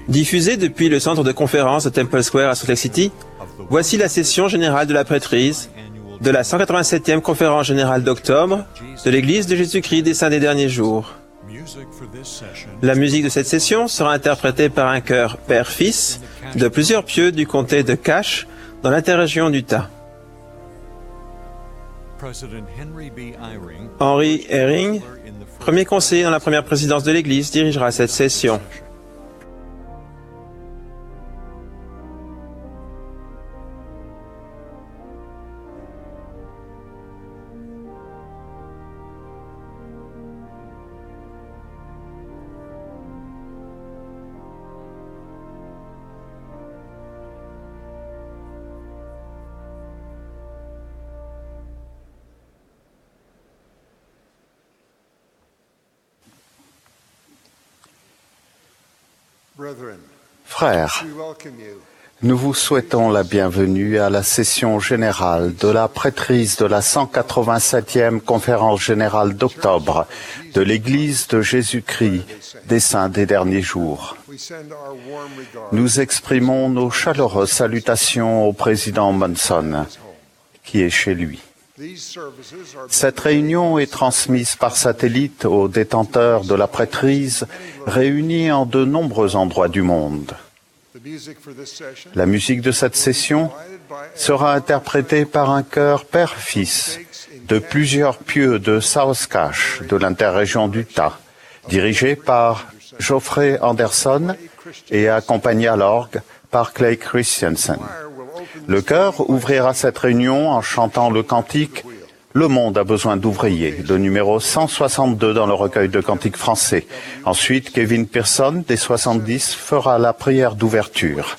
Diffusée depuis le centre de conférence de Temple Square à Salt Lake City, voici la session générale de la prêtrise de la 187e conférence générale d'octobre de l'Église de Jésus-Christ des Saints des Derniers Jours. La musique de cette session sera interprétée par un chœur Père-Fils de plusieurs pieux du comté de Cache dans l'interrégion d'Utah. Henry Eyring, premier conseiller dans la première présidence de l'Église, dirigera cette session. Frères, nous vous souhaitons la bienvenue à la session générale de la prêtrise de la 187e conférence générale d'octobre de l'Église de Jésus-Christ des Saints des Derniers Jours. Nous exprimons nos chaleureuses salutations au président Monson, qui est chez lui. Cette réunion est transmise par satellite aux détenteurs de la prêtrise réunis en de nombreux endroits du monde. La musique de cette session sera interprétée par un chœur Père-Fils de plusieurs pieux de South Cache, de l'interrégion d'Utah, dirigé par Geoffrey Anderson et accompagné à l'orgue par Clay Christensen. Le chœur ouvrira cette réunion en chantant le cantique « Le monde a besoin d'ouvriers », le numéro 162 dans le recueil de cantiques français. Ensuite, Kevin Pearson, des 70, fera la prière d'ouverture.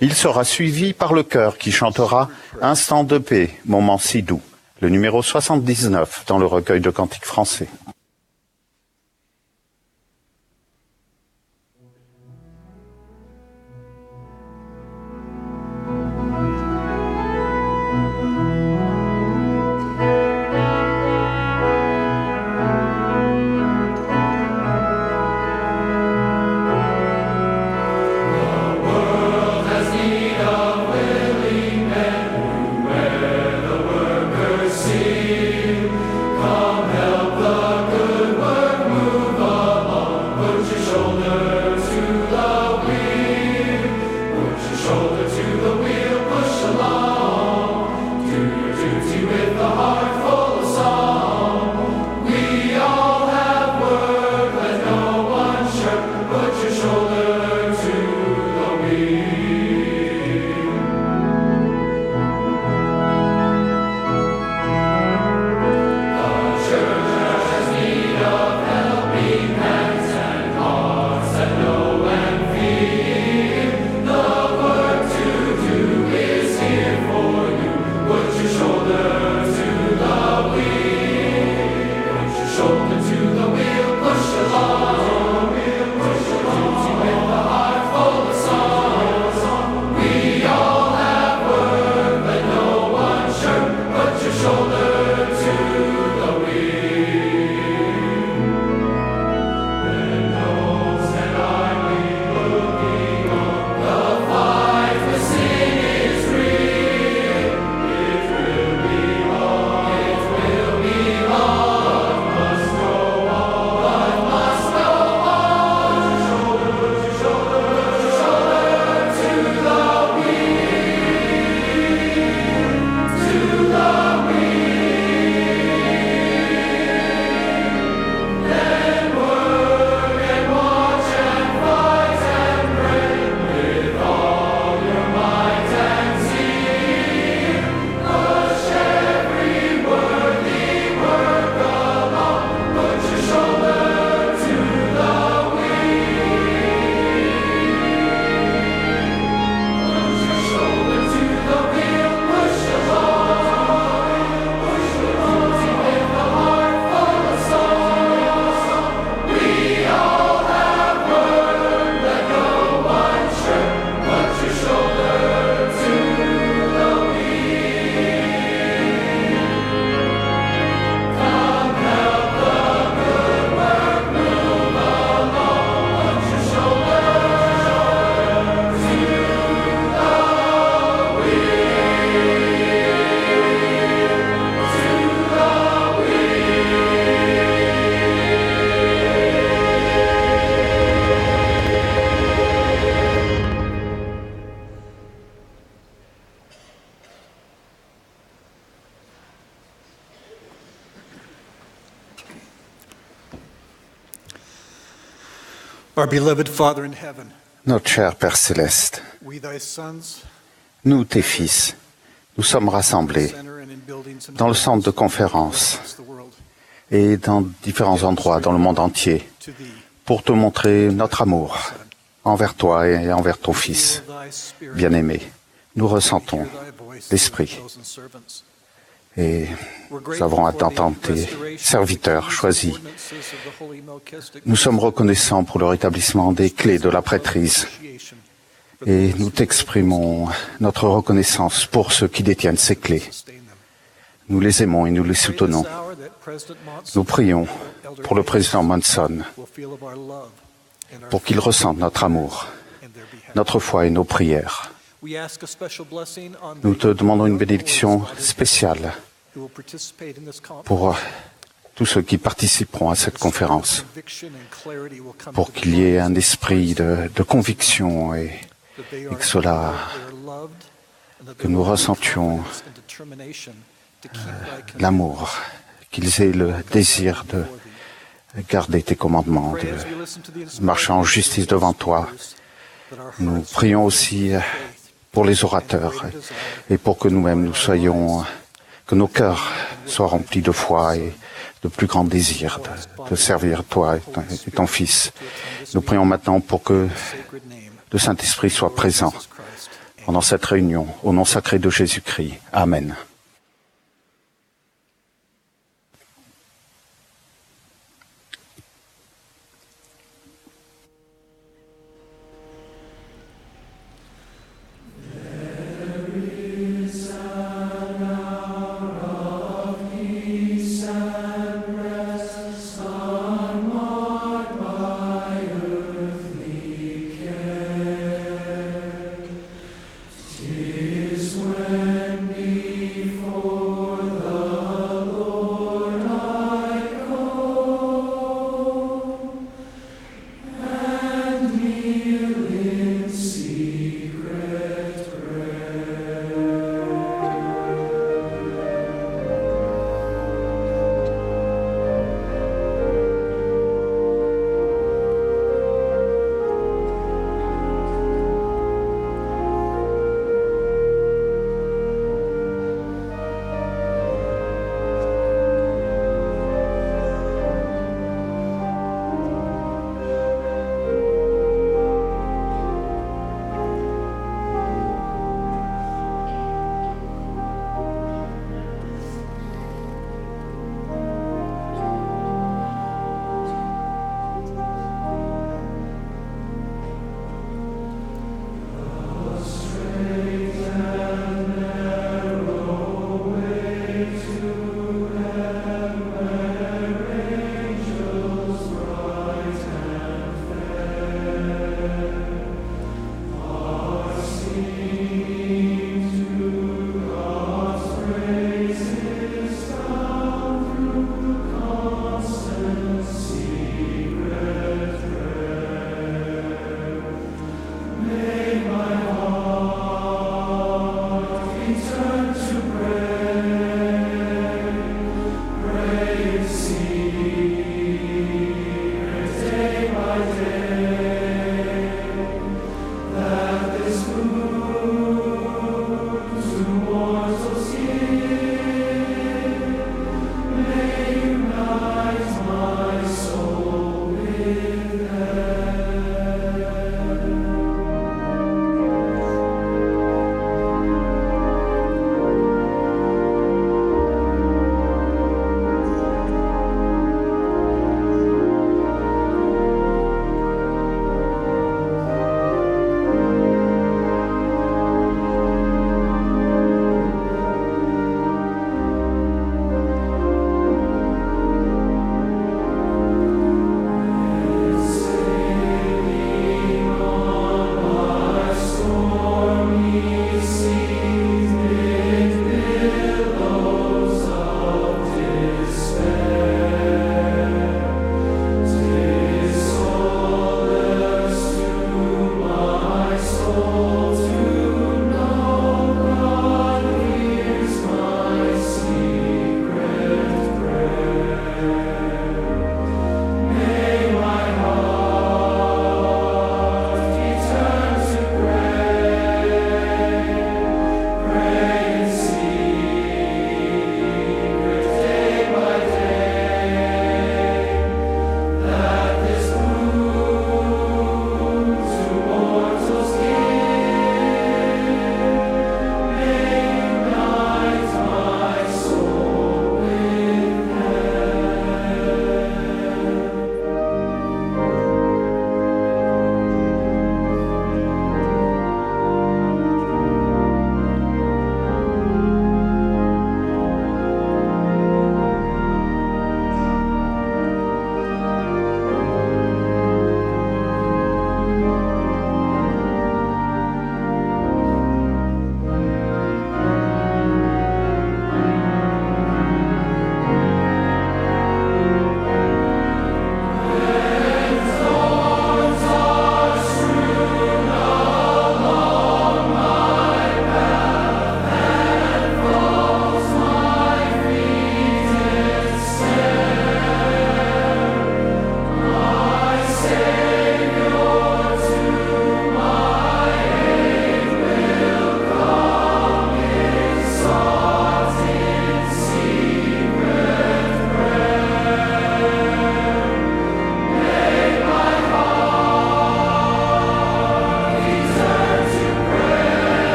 Il sera suivi par le chœur qui chantera « Instant de paix, moment si doux », le numéro 79 dans le recueil de cantiques français. Come help the Our beloved Father in heaven, Notre cher Père céleste, we thy sons, nous, tes fils, nous sommes rassemblés center and in buildings and dans le centre de conférence across the world, et dans différents endroits dans le monde entier to thee, pour te montrer notre amour envers toi et envers ton Fils feel thy spirit, bien-aimé. Nous ressentons hear thy voice, l'Esprit chosen servants. et We're nous grateful avons hâte for the d'entendre tes restoration serviteurs of the choisis. ordinances of the holy Melchizedek Nous sommes reconnaissants pour le rétablissement des clés de la prêtrise association, et nous t'exprimons notre reconnaissance pour ceux qui détiennent ces clés. sustain them. Nous les aimons et nous les Pray soutenons. this hour that President Monson Nous prions Elder pour le président Monson will feel of our love and our pour qu'il ressente notre amour, in their behalf. notre foi et nos prières. We ask a special blessing on Nous the te demandons une bénédiction spéciale who will participate in this conference. pour tous ceux qui participeront à cette conférence, Conviction and clarity will come pour to the qu'il y ait un esprit de conviction et that they et are que cela, loved and that que they nous will have ressentions confidence and determination to keep thy l'amour, qu'ils aient le désir de garder tes commandements, Pray de as we listen to the marcher en justice devant toi. that our Nous hearts prions aussi pour les orateurs et pour que nous-mêmes nous soyons, que nos cœurs soient remplis de foi et de plus grand désir de servir toi et ton Fils. Nous prions maintenant pour que sacred name, le Saint-Esprit soit présent Jesus Christ. pendant cette réunion, au nom sacré de Jésus-Christ. Amen. Is when we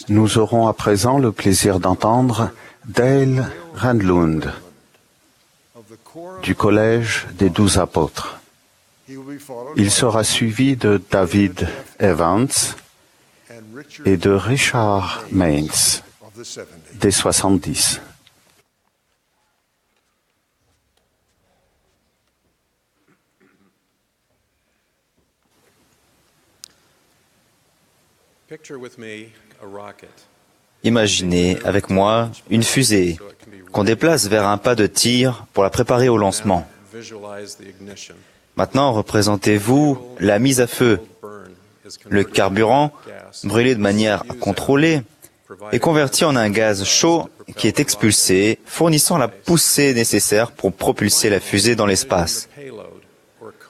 Nous aurons à présent le plaisir d'entendre Dale Randlund du Collège des 12 apôtres. Il sera suivi de David Evans et de Richard Maines des 70. Imaginez avec moi une fusée qu'on déplace vers un pas de tir pour la préparer au lancement. Maintenant, représentez-vous la mise à feu. Le carburant, brûlé de manière contrôlée, est converti en un gaz chaud qui est expulsé, fournissant la poussée nécessaire pour propulser la fusée dans l'espace.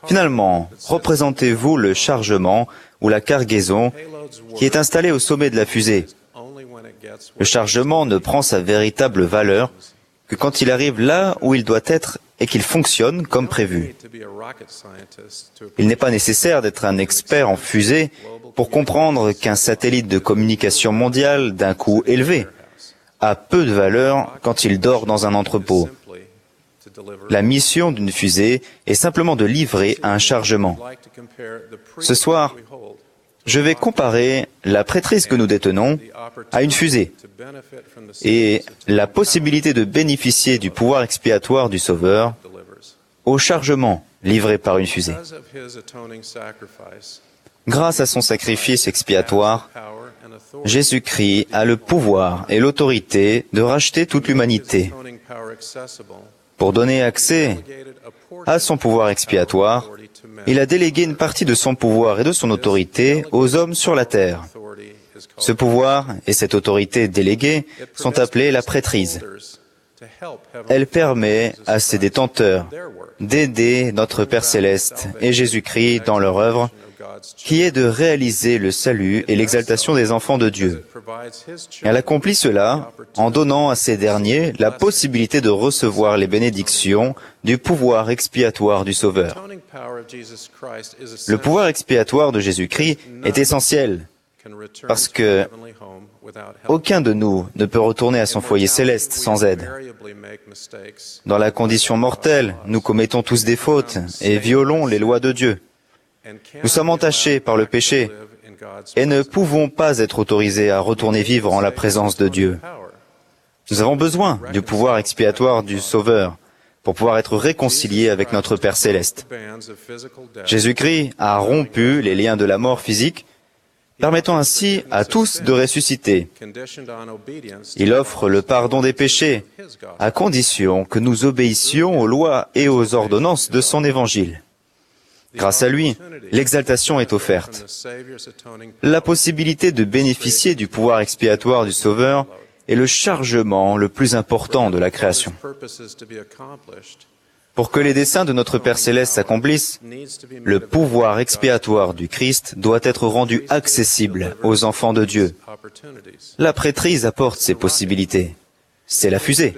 Finalement, représentez-vous le chargement ou la cargaison qui est installé au sommet de la fusée. Le chargement ne prend sa véritable valeur que quand il arrive là où il doit être et qu'il fonctionne comme prévu. Il n'est pas nécessaire d'être un expert en fusée pour comprendre qu'un satellite de communication mondiale d'un coût élevé a peu de valeur quand il dort dans un entrepôt. La mission d'une fusée est simplement de livrer un chargement. Ce soir, je vais comparer la prêtrise que nous détenons à une fusée et la possibilité de bénéficier du pouvoir expiatoire du Sauveur au chargement livré par une fusée. Grâce à son sacrifice expiatoire, Jésus-Christ a le pouvoir et l'autorité de racheter toute l'humanité. Pour donner accès à son pouvoir expiatoire, il a délégué une partie de son pouvoir et de son autorité aux hommes sur la terre. Ce pouvoir et cette autorité déléguée sont appelés la prêtrise. Elle permet à ses détenteurs d'aider notre Père Céleste et Jésus-Christ dans leur œuvre, qui est de réaliser le salut et l'exaltation des enfants de Dieu. Elle accomplit cela en donnant à ces derniers la possibilité de recevoir les bénédictions du pouvoir expiatoire du Sauveur. Le pouvoir expiatoire de Jésus-Christ est essentiel parce que aucun de nous ne peut retourner à son foyer céleste sans aide. Dans la condition mortelle, nous commettons tous des fautes et violons les lois de Dieu. Nous sommes entachés par le péché et ne pouvons pas être autorisés à retourner vivre en la présence de Dieu. Nous avons besoin du pouvoir expiatoire du Sauveur pour pouvoir être réconciliés avec notre Père Céleste. Jésus-Christ a rompu les liens de la mort physique, permettant ainsi à tous de ressusciter. Il offre le pardon des péchés, à condition que nous obéissions aux lois et aux ordonnances de son évangile. Grâce à lui, l'exaltation est offerte. La possibilité de bénéficier du pouvoir expiatoire du Sauveur est le chargement le plus important de la création. Pour que les desseins de notre Père Céleste s'accomplissent, le pouvoir expiatoire du Christ doit être rendu accessible aux enfants de Dieu. La prêtrise apporte ces possibilités. C'est la fusée.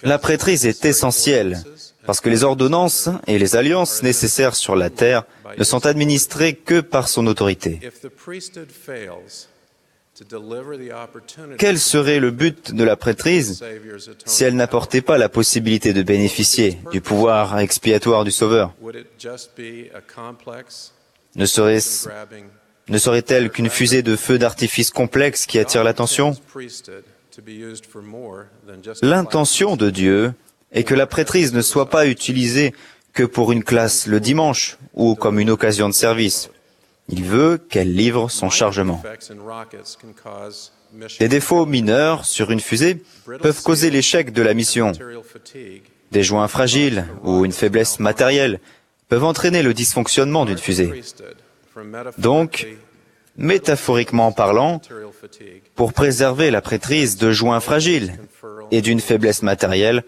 La prêtrise est essentielle parce que les ordonnances et les alliances nécessaires sur la terre ne sont administrées que par son autorité. Quel serait le but de la prêtrise si elle n'apportait pas la possibilité de bénéficier du pouvoir expiatoire du Sauveur? Ne serait-elle qu'une fusée de feux d'artifice complexe qui attire l'attention? L'intention de Dieu est que la prêtrise ne soit pas utilisée que pour une classe le dimanche ou comme une occasion de service. Il veut qu'elle livre son chargement. Des défauts mineurs sur une fusée peuvent causer l'échec de la mission. Des joints fragiles ou une faiblesse matérielle peuvent entraîner le dysfonctionnement d'une fusée. Donc, métaphoriquement parlant, pour préserver la prêtrise de joints fragiles et d'une faiblesse matérielle,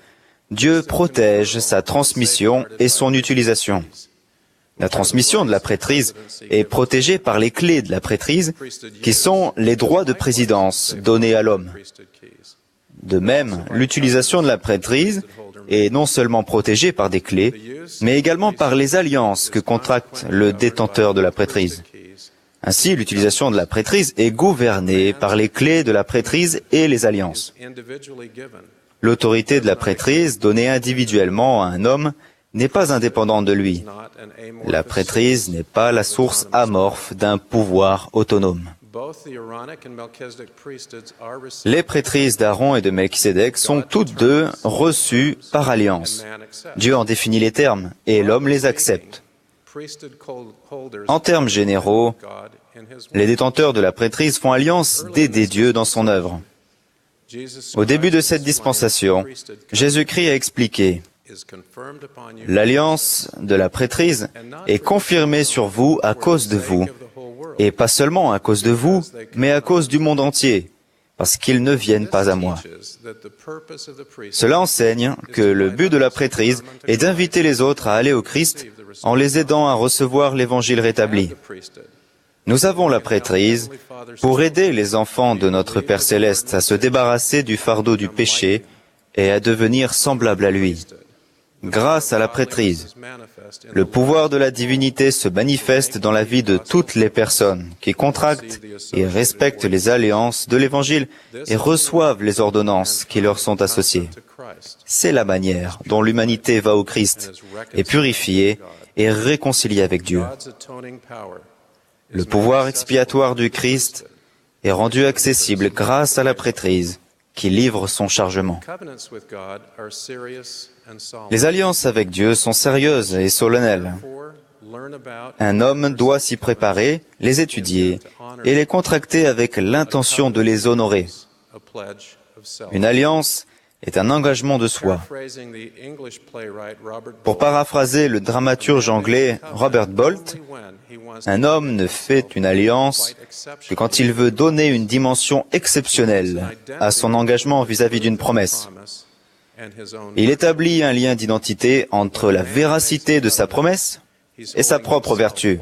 Dieu protège sa transmission et son utilisation. La transmission de la prêtrise est protégée par les clés de la prêtrise, qui sont les droits de présidence donnés à l'homme. De même, l'utilisation de la prêtrise est non seulement protégée par des clés, mais également par les alliances que contracte le détenteur de la prêtrise. Ainsi, l'utilisation de la prêtrise est gouvernée par les clés de la prêtrise et les alliances. L'autorité de la prêtrise, donnée individuellement à un homme, n'est pas indépendante de lui. La prêtrise n'est pas la source amorphe d'un pouvoir autonome. Les prêtrises d'Aaron et de Melchisédek sont toutes deux reçues par alliance. Dieu en définit les termes et l'homme les accepte. En termes généraux, les détenteurs de la prêtrise font alliance d'aider Dieu dans son œuvre. Au début de cette dispensation, Jésus-Christ a expliqué « L'alliance de la prêtrise est confirmée sur vous à cause de vous, et pas seulement à cause de vous, mais à cause du monde entier, parce qu'ils ne viennent pas à moi. » Cela enseigne que le but de la prêtrise est d'inviter les autres à aller au Christ en les aidant à recevoir l'Évangile rétabli. Nous avons la prêtrise pour aider les enfants de notre Père Céleste à se débarrasser du fardeau du péché et à devenir semblables à lui. Grâce à la prêtrise, le pouvoir de la divinité se manifeste dans la vie de toutes les personnes qui contractent et respectent les alliances de l'Évangile et reçoivent les ordonnances qui leur sont associées. C'est la manière dont l'humanité va au Christ, est purifiée et réconciliée avec Dieu. Le pouvoir expiatoire du Christ est rendu accessible grâce à la prêtrise qui livre son chargement. Les alliances avec Dieu sont sérieuses et solennelles. Un homme doit s'y préparer, les étudier et les contracter avec l'intention de les honorer. Une alliance est un engagement de soi. Pour paraphraser le dramaturge anglais Robert Bolt, un homme ne fait une alliance que quand il veut donner une dimension exceptionnelle à son engagement vis-à-vis d'une promesse. Il établit un lien d'identité entre la véracité de sa promesse et sa propre vertu.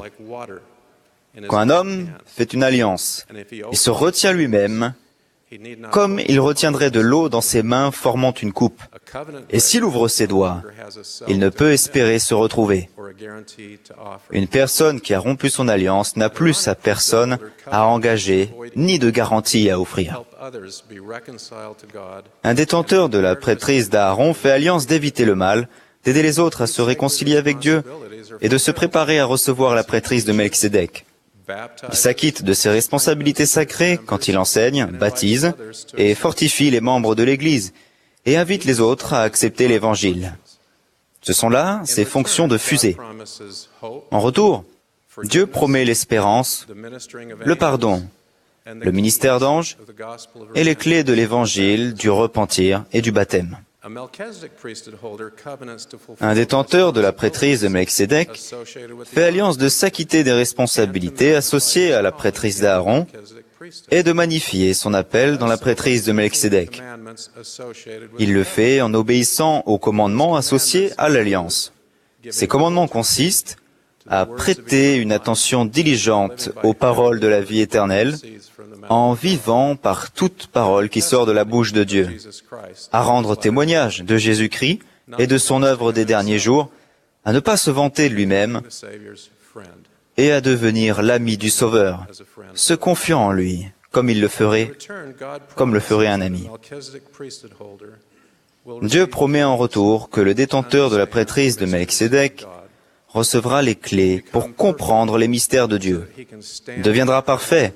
Quand un homme fait une alliance, il se retient lui-même comme il retiendrait de l'eau dans ses mains formant une coupe. Et s'il ouvre ses doigts, il ne peut espérer se retrouver. Une personne qui a rompu son alliance n'a plus sa personne à engager, ni de garantie à offrir. Un détenteur de la prêtrise d'Aaron fait alliance d'éviter le mal, d'aider les autres à se réconcilier avec Dieu et de se préparer à recevoir la prêtrise de Melchisédek. Il s'acquitte de ses responsabilités sacrées quand il enseigne, baptise et fortifie les membres de l'Église et invite les autres à accepter l'Évangile. Ce sont là ses fonctions de fusée. En retour, Dieu promet l'espérance, le pardon, le ministère d'ange et les clés de l'Évangile, du repentir et du baptême. Un détenteur de la prêtrise de Melchisédek fait alliance de s'acquitter des responsabilités associées à la prêtrise d'Aaron et de magnifier son appel dans la prêtrise de Melchisédek. Il le fait en obéissant aux commandements associés à l'alliance. Ces commandements consistent à prêter une attention diligente aux paroles de la vie éternelle, en vivant par toute parole qui sort de la bouche de Dieu, à rendre témoignage de Jésus-Christ et de son œuvre des derniers jours, à ne pas se vanter de lui-même et à devenir l'ami du Sauveur, se confiant en lui, comme le ferait un ami. Dieu promet en retour que le détenteur de la prêtrise de Melchisédek recevra les clés pour comprendre les mystères de Dieu, deviendra parfait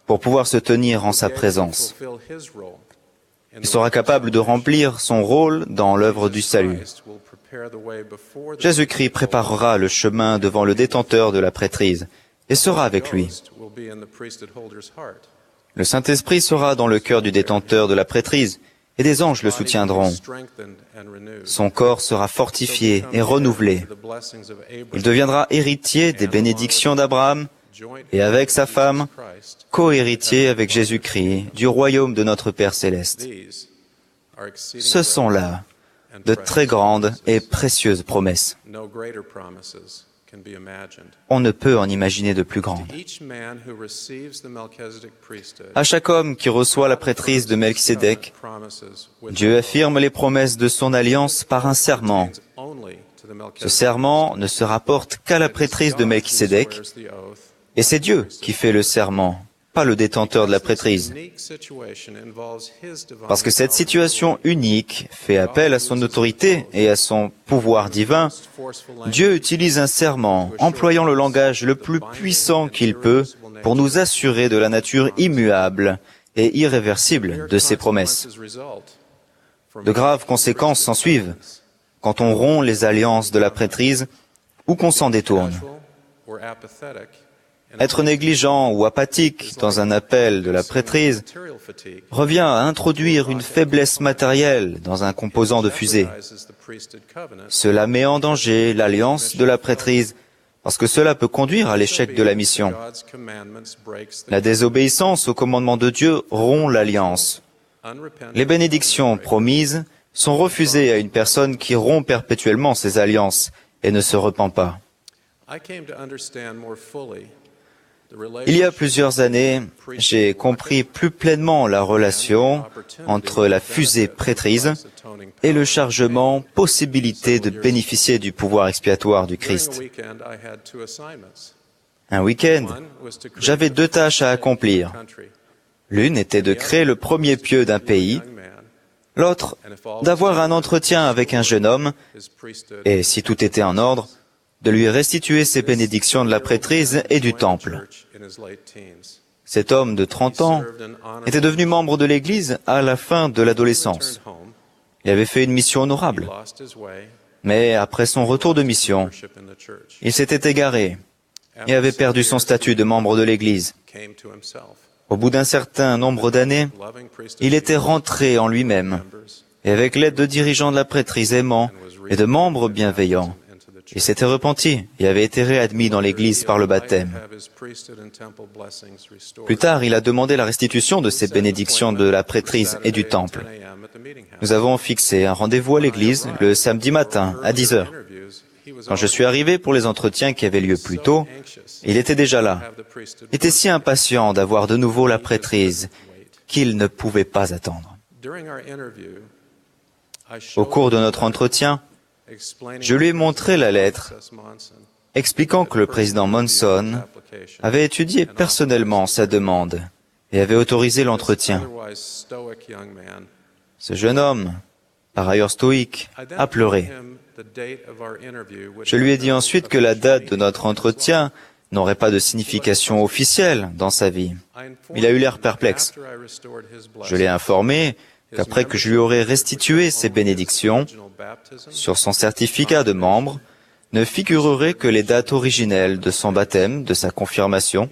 pour pouvoir se tenir en sa présence. Il sera capable de remplir son rôle dans l'œuvre du salut. Jésus-Christ préparera le chemin devant le détenteur de la prêtrise et sera avec lui. Le Saint-Esprit sera dans le cœur du détenteur de la prêtrise et des anges le soutiendront. Son corps sera fortifié et renouvelé. Il deviendra héritier des bénédictions d'Abraham et avec sa femme, co-héritier avec Jésus-Christ du royaume de notre Père Céleste. Ce sont là de très grandes et précieuses promesses. On ne peut en imaginer de plus grandes. À chaque homme qui reçoit la prêtrise de Melchisédek, Dieu affirme les promesses de son alliance par un serment. Ce serment ne se rapporte qu'à la prêtrise de Melchisédek, Et c'est Dieu qui fait le serment, pas le détenteur de la prêtrise. Parce que cette situation unique fait appel à son autorité et à son pouvoir divin, Dieu utilise un serment, employant le langage le plus puissant qu'il peut pour nous assurer de la nature immuable et irréversible de ses promesses. De graves conséquences s'ensuivent quand on rompt les alliances de la prêtrise ou qu'on s'en détourne. Être négligent ou apathique dans un appel de la prêtrise revient à introduire une faiblesse matérielle dans un composant de fusée. Cela met en danger l'alliance de la prêtrise parce que cela peut conduire à l'échec de la mission. La désobéissance au commandement de Dieu rompt l'alliance. Les bénédictions promises sont refusées à une personne qui rompt perpétuellement ses alliances et ne se repent pas. Il y a plusieurs années, j'ai compris plus pleinement la relation entre la fusée prêtrise et le chargement, possibilité de bénéficier du pouvoir expiatoire du Christ. Un week-end, j'avais 2 tâches à accomplir. L'une était de créer le premier pieu d'un pays, l'autre, d'avoir un entretien avec un jeune homme, et si tout était en ordre, de lui restituer ses bénédictions de la prêtrise et du temple. Cet homme de 30 ans était devenu membre de l'Église à la fin de l'adolescence. Il avait fait une mission honorable. Mais après son retour de mission, il s'était égaré et avait perdu son statut de membre de l'Église. Au bout d'un certain nombre d'années, il était rentré en lui-même et avec l'aide de dirigeants de la prêtrise aimants et de membres bienveillants, il s'était repenti et avait été réadmis dans l'Église par le baptême. Plus tard, il a demandé la restitution de ses bénédictions de la prêtrise et du temple. Nous avons fixé un rendez-vous à l'Église le samedi matin à 10 heures. Quand je suis arrivé pour les entretiens qui avaient lieu plus tôt, il était déjà là. Il était si impatient d'avoir de nouveau la prêtrise qu'il ne pouvait pas attendre. Au cours de notre entretien, je lui ai montré la lettre expliquant que le président Monson avait étudié personnellement sa demande et avait autorisé l'entretien. Ce jeune homme, par ailleurs stoïque, a pleuré. Je lui ai dit ensuite que la date de notre entretien n'aurait pas de signification officielle dans sa vie. Il a eu l'air perplexe. Je l'ai informé qu'après que je lui aurais restitué ses bénédictions, sur son certificat de membre, ne figureraient que les dates originelles de son baptême, de sa confirmation,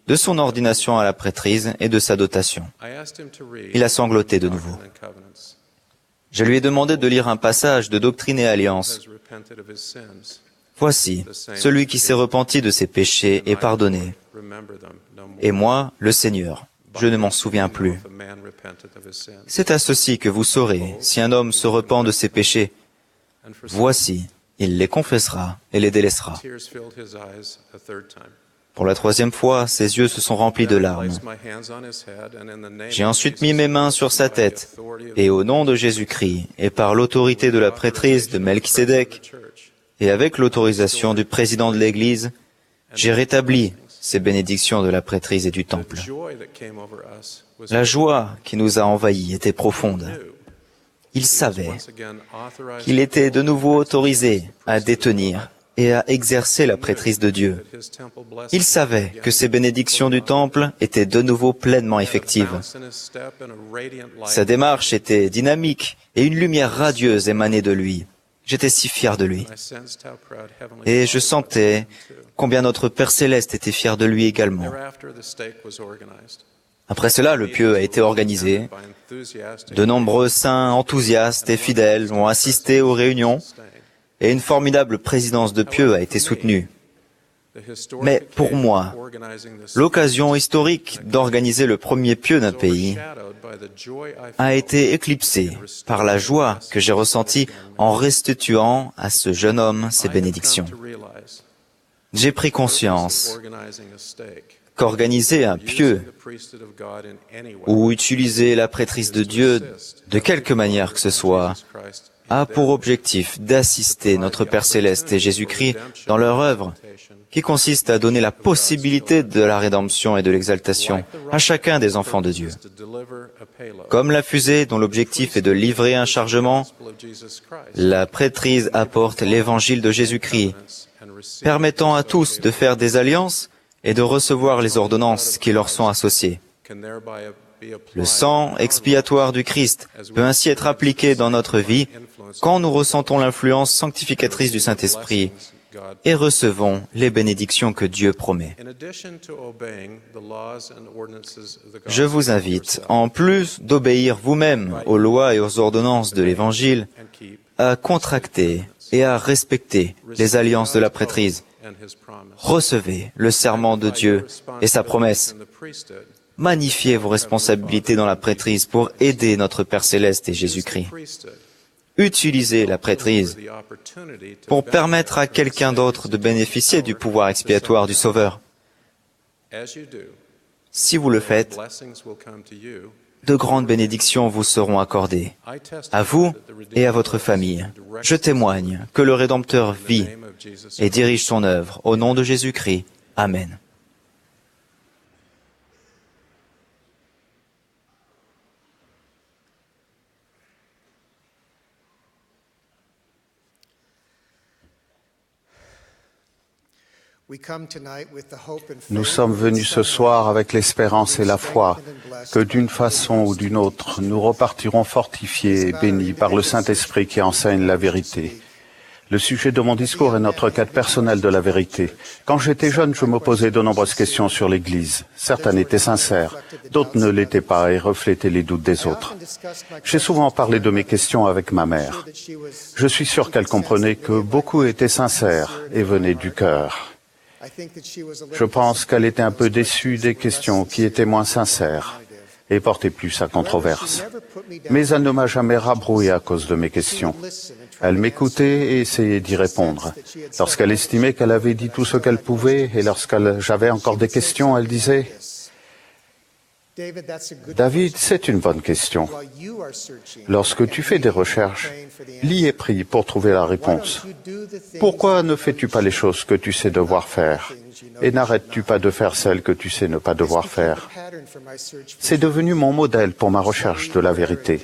de son ordination à la prêtrise et de sa dotation. Il a sangloté de nouveau. Je lui ai demandé de lire un passage de Doctrine et Alliance. Voici, celui qui s'est repenti de ses péchés est pardonné. Et moi, le Seigneur, je ne m'en souviens plus. C'est à ceci que vous saurez si un homme se repent de ses péchés. Voici, il les confessera et les délaissera. Pour la 3e fois, ses yeux se sont remplis de larmes. J'ai ensuite mis mes mains sur sa tête, et au nom de Jésus-Christ, et par l'autorité de la prêtrise de Melchisédek, et avec l'autorisation du président de l'Église, j'ai rétabli ces bénédictions de la prêtrise et du temple. La joie qui nous a envahis était profonde. Il savait qu'il était de nouveau autorisé à détenir et à exercer la prêtrise de Dieu. Il savait que ces bénédictions du temple étaient de nouveau pleinement effectives. Sa démarche était dynamique et une lumière radieuse émanait de lui. J'étais si fier de lui. Et je sentais combien notre Père Céleste était fier de lui également. Après cela, le pieu a été organisé. De nombreux saints enthousiastes et fidèles ont assisté aux réunions et une formidable présidence de pieu a été soutenue. Mais pour moi, l'occasion historique d'organiser le premier pieu d'un pays a été éclipsée par la joie que j'ai ressentie en restituant à ce jeune homme ses bénédictions. J'ai pris conscience qu'organiser un pieu ou utiliser la prêtrise de Dieu de quelque manière que ce soit a pour objectif d'assister notre Père Céleste et Jésus-Christ dans leur œuvre, qui consiste à donner la possibilité de la rédemption et de l'exaltation à chacun des enfants de Dieu. Comme la fusée dont l'objectif est de livrer un chargement, la prêtrise apporte l'évangile de Jésus-Christ, permettant à tous de faire des alliances et de recevoir les ordonnances qui leur sont associées. Le sang expiatoire du Christ peut ainsi être appliqué dans notre vie quand nous ressentons l'influence sanctificatrice du Saint-Esprit et recevons les bénédictions que Dieu promet. Je vous invite, en plus d'obéir vous-même aux lois et aux ordonnances de l'Évangile, à contracter et à respecter les alliances de la prêtrise. Recevez le serment de Dieu et sa promesse. Magnifiez vos responsabilités dans la prêtrise pour aider notre Père Céleste et Jésus-Christ. Utilisez la prêtrise pour permettre à quelqu'un d'autre de bénéficier du pouvoir expiatoire du Sauveur. Si vous le faites, de grandes bénédictions vous seront accordées, à vous et à votre famille. Je témoigne que le Rédempteur vit et dirige son œuvre au nom de Jésus-Christ. Amen. Nous sommes venus ce soir avec l'espérance et la foi que d'une façon ou d'une autre, nous repartirons fortifiés et bénis par le Saint-Esprit qui enseigne la vérité. Le sujet de mon discours est notre quête personnelle de la vérité. Quand j'étais jeune, je me posais de nombreuses questions sur l'Église. Certaines étaient sincères, d'autres ne l'étaient pas et reflétaient les doutes des autres. J'ai souvent parlé de mes questions avec ma mère. Je suis sûr qu'elle comprenait que beaucoup étaient sincères et venaient du cœur. Je pense qu'elle était un peu déçue des questions qui étaient moins sincères et portaient plus à controverse. Mais elle ne m'a jamais rabroué à cause de mes questions. Elle m'écoutait et essayait d'y répondre. Lorsqu'elle estimait qu'elle avait dit tout ce qu'elle pouvait et j'avais encore des questions, elle disait « David, c'est une bonne question. Lorsque tu fais des recherches, lis et prie pour trouver la réponse. Pourquoi ne fais-tu pas les choses que tu sais devoir faire et n'arrêtes-tu pas de faire celles que tu sais ne pas devoir faire ?» C'est devenu mon modèle pour ma recherche de la vérité.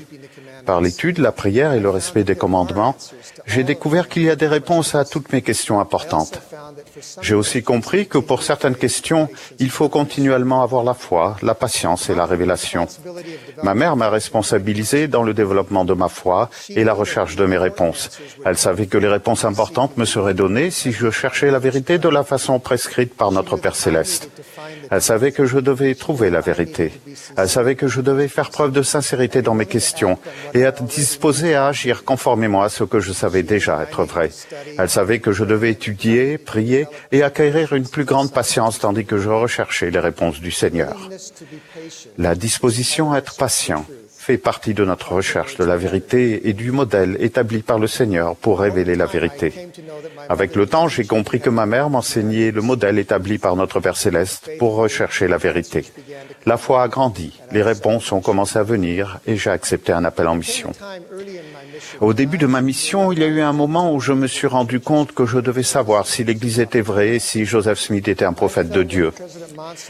Par l'étude, la prière et le respect des commandements, j'ai découvert qu'il y a des réponses à toutes mes questions importantes. J'ai aussi compris que pour certaines questions, il faut continuellement avoir la foi, la patience et la révélation. Ma mère m'a responsabilisé dans le développement de ma foi et la recherche de mes réponses. Elle savait que les réponses importantes me seraient données si je cherchais la vérité de la façon prescrite par notre Père Céleste. Elle savait que je devais trouver la vérité. Elle savait que je devais faire preuve de sincérité dans mes questions et être disposé à agir conformément à ce que je savais déjà être vrai. Elle savait que je devais étudier, prier et acquérir une plus grande patience tandis que je recherchais les réponses du Seigneur. La disposition à être patient fait partie de notre recherche de la vérité et du modèle établi par le Seigneur pour révéler la vérité. Avec le temps, j'ai compris que ma mère m'enseignait le modèle établi par notre Père Céleste pour rechercher la vérité. La foi a grandi, les réponses ont commencé à venir et j'ai accepté un appel en mission. Au début de ma mission, il y a eu un moment où je me suis rendu compte que je devais savoir si l'Église était vraie et si Joseph Smith était un prophète de Dieu.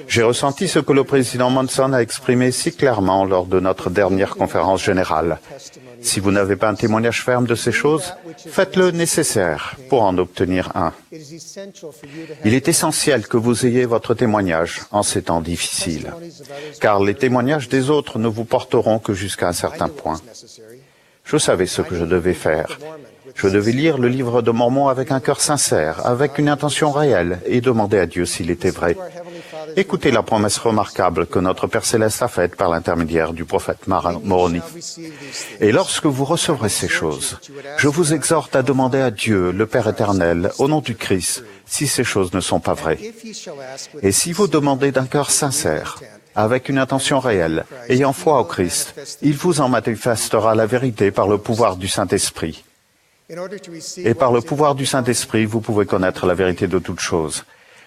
J'ai ressenti ce que le président Monson a exprimé si clairement lors de notre dernière conférence générale. Si vous n'avez pas un témoignage ferme de ces choses, faites le nécessaire pour en obtenir un. Il est essentiel que vous ayez votre témoignage en ces temps difficiles, car les témoignages des autres ne vous porteront que jusqu'à un certain point. Je savais ce que je devais faire. Je devais lire le livre de Mormon avec un cœur sincère, avec une intention réelle, et demander à Dieu s'il était vrai. Écoutez la promesse remarquable que notre Père Céleste a faite par l'intermédiaire du prophète Moroni. Et lorsque vous recevrez ces choses, je vous exhorte à demander à Dieu, le Père éternel, au nom du Christ, si ces choses ne sont pas vraies. Et si vous demandez d'un cœur sincère, avec une intention réelle, ayant foi au Christ, il vous en manifestera la vérité par le pouvoir du Saint-Esprit. Et par le pouvoir du Saint-Esprit, vous pouvez connaître la vérité de toutes choses.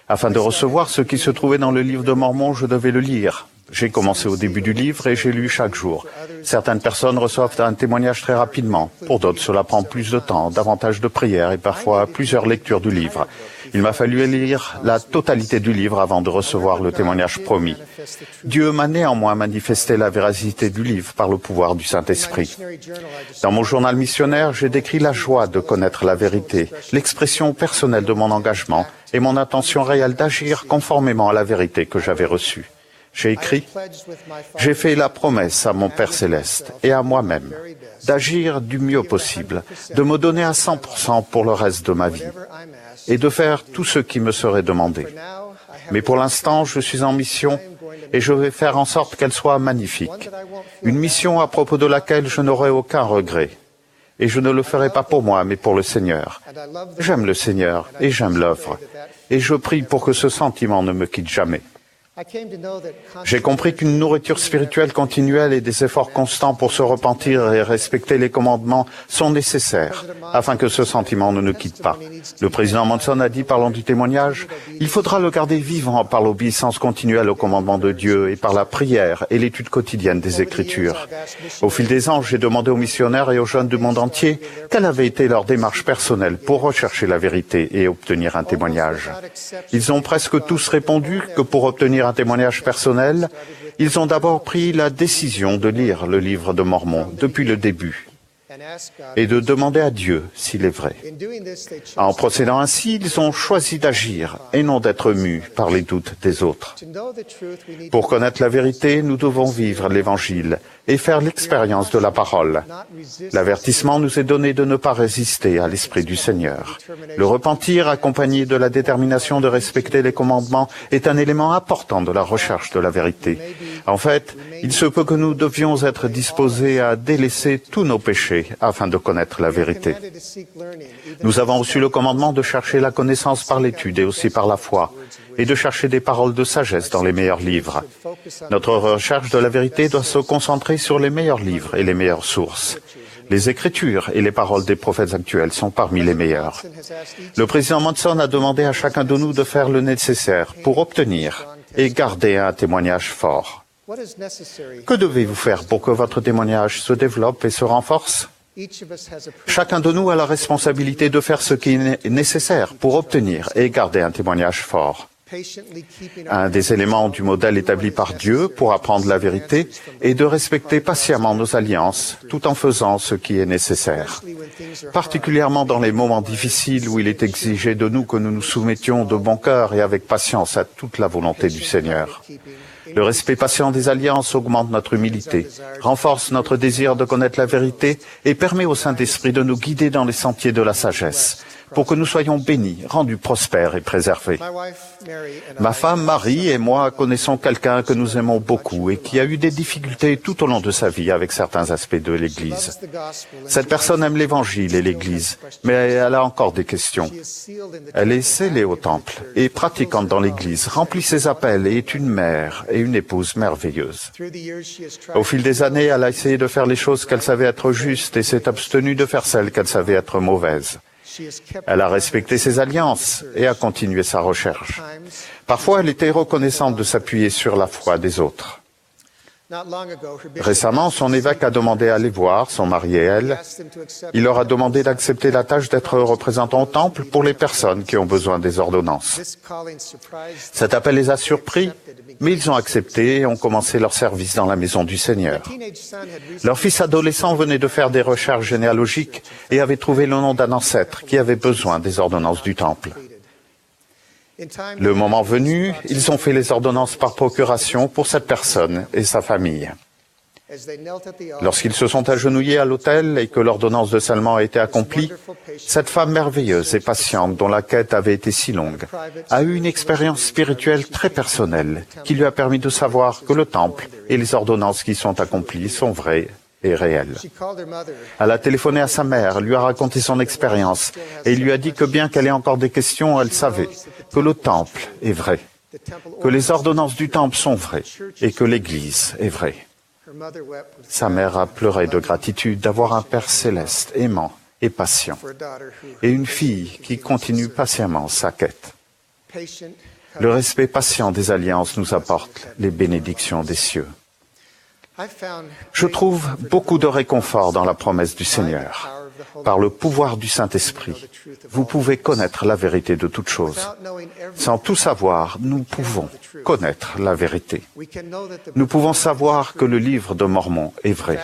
Afin de recevoir ce qui se trouvait dans le livre de Mormon, je devais le lire, J'ai commencé au début du livre et j'ai lu chaque jour. Certaines personnes reçoivent un témoignage très rapidement. Pour d'autres, cela prend plus de temps, davantage de prières et parfois plusieurs lectures du livre. Il m'a fallu lire la totalité du livre avant de recevoir le témoignage promis. Dieu m'a néanmoins manifesté la véracité du livre par le pouvoir du Saint-Esprit. Dans mon journal missionnaire, j'ai décrit la joie de connaître la vérité, l'expression personnelle de mon engagement et mon intention réelle d'agir conformément à la vérité que j'avais reçue. J'ai écrit « J'ai fait la promesse à mon Père Céleste et à moi-même d'agir du mieux possible, de me donner à 100% pour le reste de ma vie et de faire tout ce qui me serait demandé. Mais pour l'instant, je suis en mission et je vais faire en sorte qu'elle soit magnifique. Une mission à propos de laquelle je n'aurai aucun regret. Et je ne le ferai pas pour moi, mais pour le Seigneur. J'aime le Seigneur et j'aime l'œuvre. Et je prie pour que ce sentiment ne me quitte jamais. J'ai compris qu'une nourriture spirituelle continuelle et des efforts constants pour se repentir et respecter les commandements sont nécessaires afin que ce sentiment ne nous quitte pas. Le président Monson a dit, parlant du témoignage, « Il faudra le garder vivant par l'obéissance continuelle aux commandements de Dieu et par la prière et l'étude quotidienne des Écritures. » Au fil des ans, j'ai demandé aux missionnaires et aux jeunes du monde entier quelle avait été leur démarche personnelle pour rechercher la vérité et obtenir un témoignage. Ils ont presque tous répondu que pour obtenir un témoignage personnel, ils ont d'abord pris la décision de lire le livre de Mormon depuis le début et de demander à Dieu s'il est vrai. En procédant ainsi, ils ont choisi d'agir et non d'être mus par les doutes des autres. Pour connaître la vérité, nous devons vivre l'Évangile et faire l'expérience de la parole. L'avertissement nous est donné de ne pas résister à l'Esprit du Seigneur. Le repentir, accompagné de la détermination de respecter les commandements, est un élément important de la recherche de la vérité. En fait, il se peut que nous devions être disposés à délaisser tous nos péchés afin de connaître la vérité. Nous avons reçu le commandement de chercher la connaissance par l'étude et aussi par la foi, et de chercher des paroles de sagesse dans les meilleurs livres. Notre recherche de la vérité doit se concentrer sur les meilleurs livres et les meilleures sources. Les Écritures et les paroles des prophètes actuels sont parmi les meilleures. Le président Monson a demandé à chacun de nous de faire le nécessaire pour obtenir et garder un témoignage fort. Que devez-vous faire pour que votre témoignage se développe et se renforce? Chacun de nous a la responsabilité de faire ce qui est nécessaire pour obtenir et garder un témoignage fort. Un des éléments du modèle établi par Dieu pour apprendre la vérité est de respecter patiemment nos alliances tout en faisant ce qui est nécessaire. Particulièrement dans les moments difficiles où il est exigé de nous que nous nous soumettions de bon cœur et avec patience à toute la volonté du Seigneur. Le respect patient des alliances augmente notre humilité, renforce notre désir de connaître la vérité et permet au Saint-Esprit de nous guider dans les sentiers de la sagesse, pour que nous soyons bénis, rendus prospères et préservés. Ma femme Marie et moi connaissons quelqu'un que nous aimons beaucoup et qui a eu des difficultés tout au long de sa vie avec certains aspects de l'Église. Cette personne aime l'Évangile et l'Église, mais elle a encore des questions. Elle est scellée au temple et pratiquante dans l'Église, remplit ses appels et est une mère et une épouse merveilleuse. Au fil des années, elle a essayé de faire les choses qu'elle savait être justes et s'est abstenue de faire celles qu'elle savait être mauvaises. Elle a respecté ses alliances et a continué sa recherche. Parfois, elle était reconnaissante de s'appuyer sur la foi des autres. Récemment, son évêque a demandé à les voir, son mari et elle. Il leur a demandé d'accepter la tâche d'être représentant au temple pour les personnes qui ont besoin des ordonnances. Cet appel les a surpris, mais ils ont accepté et ont commencé leur service dans la maison du Seigneur. Leur fils adolescent venait de faire des recherches généalogiques et avait trouvé le nom d'un ancêtre qui avait besoin des ordonnances du temple. Le moment venu, ils ont fait les ordonnances par procuration pour cette personne et sa famille. Lorsqu'ils se sont agenouillés à l'autel et que l'ordonnance de scellement a été accomplie, cette femme merveilleuse et patiente dont la quête avait été si longue a eu une expérience spirituelle très personnelle qui lui a permis de savoir que le temple et les ordonnances qui sont accomplies sont vraies et réelles. Elle a téléphoné à sa mère, lui a raconté son expérience et il lui a dit que bien qu'elle ait encore des questions, elle savait que le temple est vrai, que les ordonnances du temple sont vraies et que l'Église est vraie. Sa mère a pleuré de gratitude d'avoir un Père céleste aimant et patient et une fille qui continue patiemment sa quête. Le respect patient des alliances nous apporte les bénédictions des cieux. Je trouve beaucoup de réconfort dans la promesse du Seigneur. Par le pouvoir du Saint-Esprit, vous pouvez connaître la vérité de toutes choses. Sans tout savoir, nous pouvons connaître la vérité. Nous pouvons savoir que le livre de Mormon est vrai.